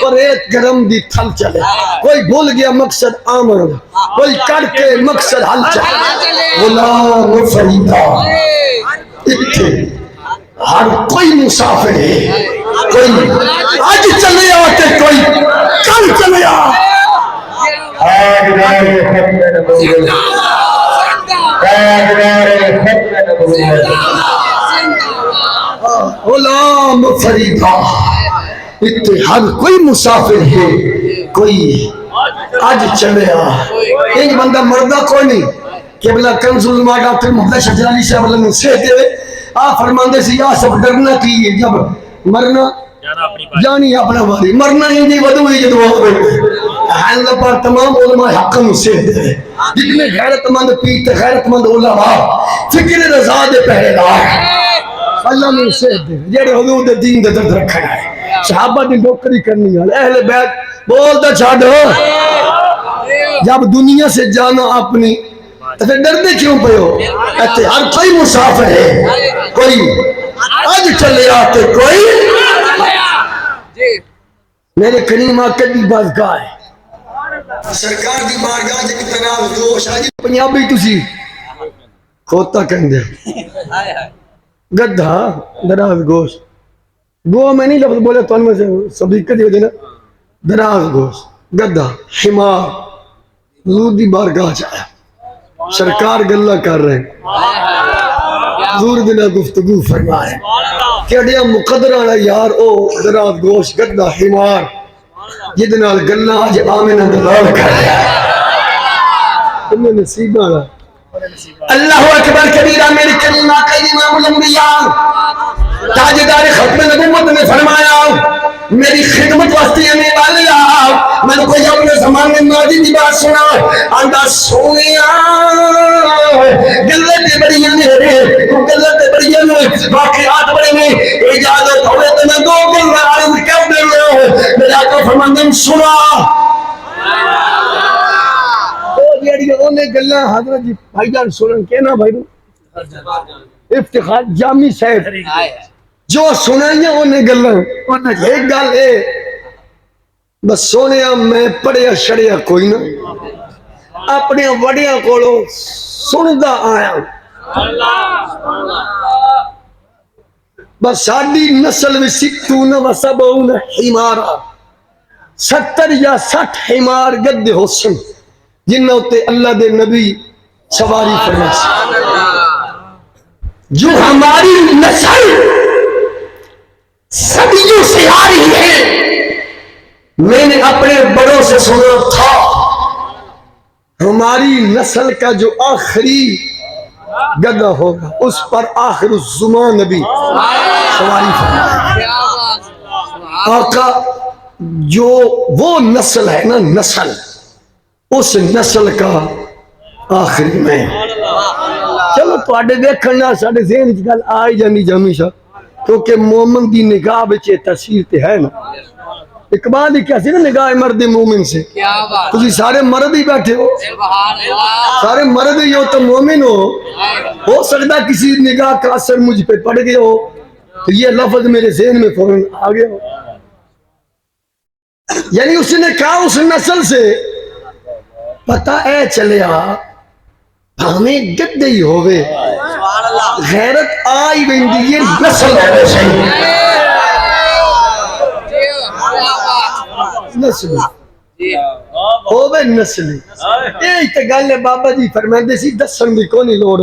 پر ایک گرم دی تھل چلے کوئی بھول گیا مقصد آمر کوئی کر کے مقصد حل چلے غلام فریدہ اتھے ہر کوئی مسافر ہے کوئی آج چلے آتے کوئی کل چلے آ غلام فریدہ اتحاد کوئی مسافر ہے کوئی آج چلے ایک بندہ مردہ کوئی نہیں قبلہ کنز علماء ڈاکٹر محمد شجرالی صاحب اللہ نے سے دے فرماندے سے یا سب ڈرنا کی جب مرنا جانی اپنا باری مرنا ہی نہیں ودو ہی جدو اللہ پر تمام علماء حق سے دے جتنے غیرت مند پیر تے غیرت مند علماء فکر رضا دے پہرے دار اللہ نے سے دے جڑے حضور دے دین دے درد رکھنا ہے صحابہ دی نوکری کرنی ہے اہل بیت بولتا چھاڑو جب دنیا سے جانا اپنی تو پھر ڈردے کیوں پہ ہو کہتے ہر کوئی مسافر ہے کوئی آج چلے آتے کوئی میرے کریم آقا دی بارگاہ ہے سرکار دی بارگاہ جی تناز دوش آجی پنجابی تسی کھوتا کہندے گدھا دراز گوشت گو میں نہیں لفظ بولے تو ان میں سے صدیقہ دی وجہ نا دراز گوشت گدھا حمار حضور دی بارگاہ جایا سرکار گلہ کر رہے ہیں حضور دنہ گفتگو فرمائے کیڑیا مقدر آنا یار او دراز گوشت گدھا حمار جدنا گلہ آج آمینہ دلال کر رہے ہیں تمہیں نصیب آنا اللہ اکبر کبیرہ میری کریم آقا امام الانبیاء تاجدار ختم نبوت نے فرمایا میری خدمت واسطے ہمیں والے آپ میں نے کوئی اپنے زمان میں ماضی کی بات سنا آندہ سونیا گلت بڑی میرے تو گلت بڑی میرے واقعات بڑی میں اجازت ہوئے تو میں دو گلہ عرض کر دے رہے میرا تو فرماندن سنا انہیں گلہ حضرت جی بھائی جان سنن کہنا بھائی افتخار جامی صاحب جو سنائیں انہیں گلہ انہیں ایک گل ہے بس سونیا میں پڑھیا شڑیا کوئی نہ اپنے وڑیاں کولو سندا آیا بس ساڑی نسل میں ستون و سبعون حمارا 70 یا 60 حمار گد حسن جنہوں تے اللہ دے نبی سواری فرمائے جو ہماری نسل صدیوں سے آ رہی ہے میں نے اپنے بڑوں سے سنا تھا ہماری نسل کا جو آخری گدہ ہوگا اس پر آخر الزمان نبی سواری فرمائے آقا جو وہ نسل ہے نا نسل اس نسل کا آخری میں چلو تو آڈے دیکھنا ساڑھے ذہن کی گل آئی جانی جامیشہ کیونکہ مومن دی نگاہ بچے تاثیر تے ہے نا اقبال ہی کیسے نا نگاہ مرد مومن سے تجھے سارے مرد ہی بیٹھے ہو سارے مرد ہی ہو تو مومن ہو سکتا کسی نگاہ کا اثر مجھ پہ پڑ گئے ہو تو یہ لفظ میرے ذہن میں فوراً آگے ہو یعنی اس نے کہا اس نسل سے پتہ اے چلیا ہمیں گدے ہی ہوئے غیرت آئی بندی یہ نسل ہوئے صحیح نسل ہوئے نسل ایک گالے بابا جی فرمائے سی 10 بھی کونی لوڑ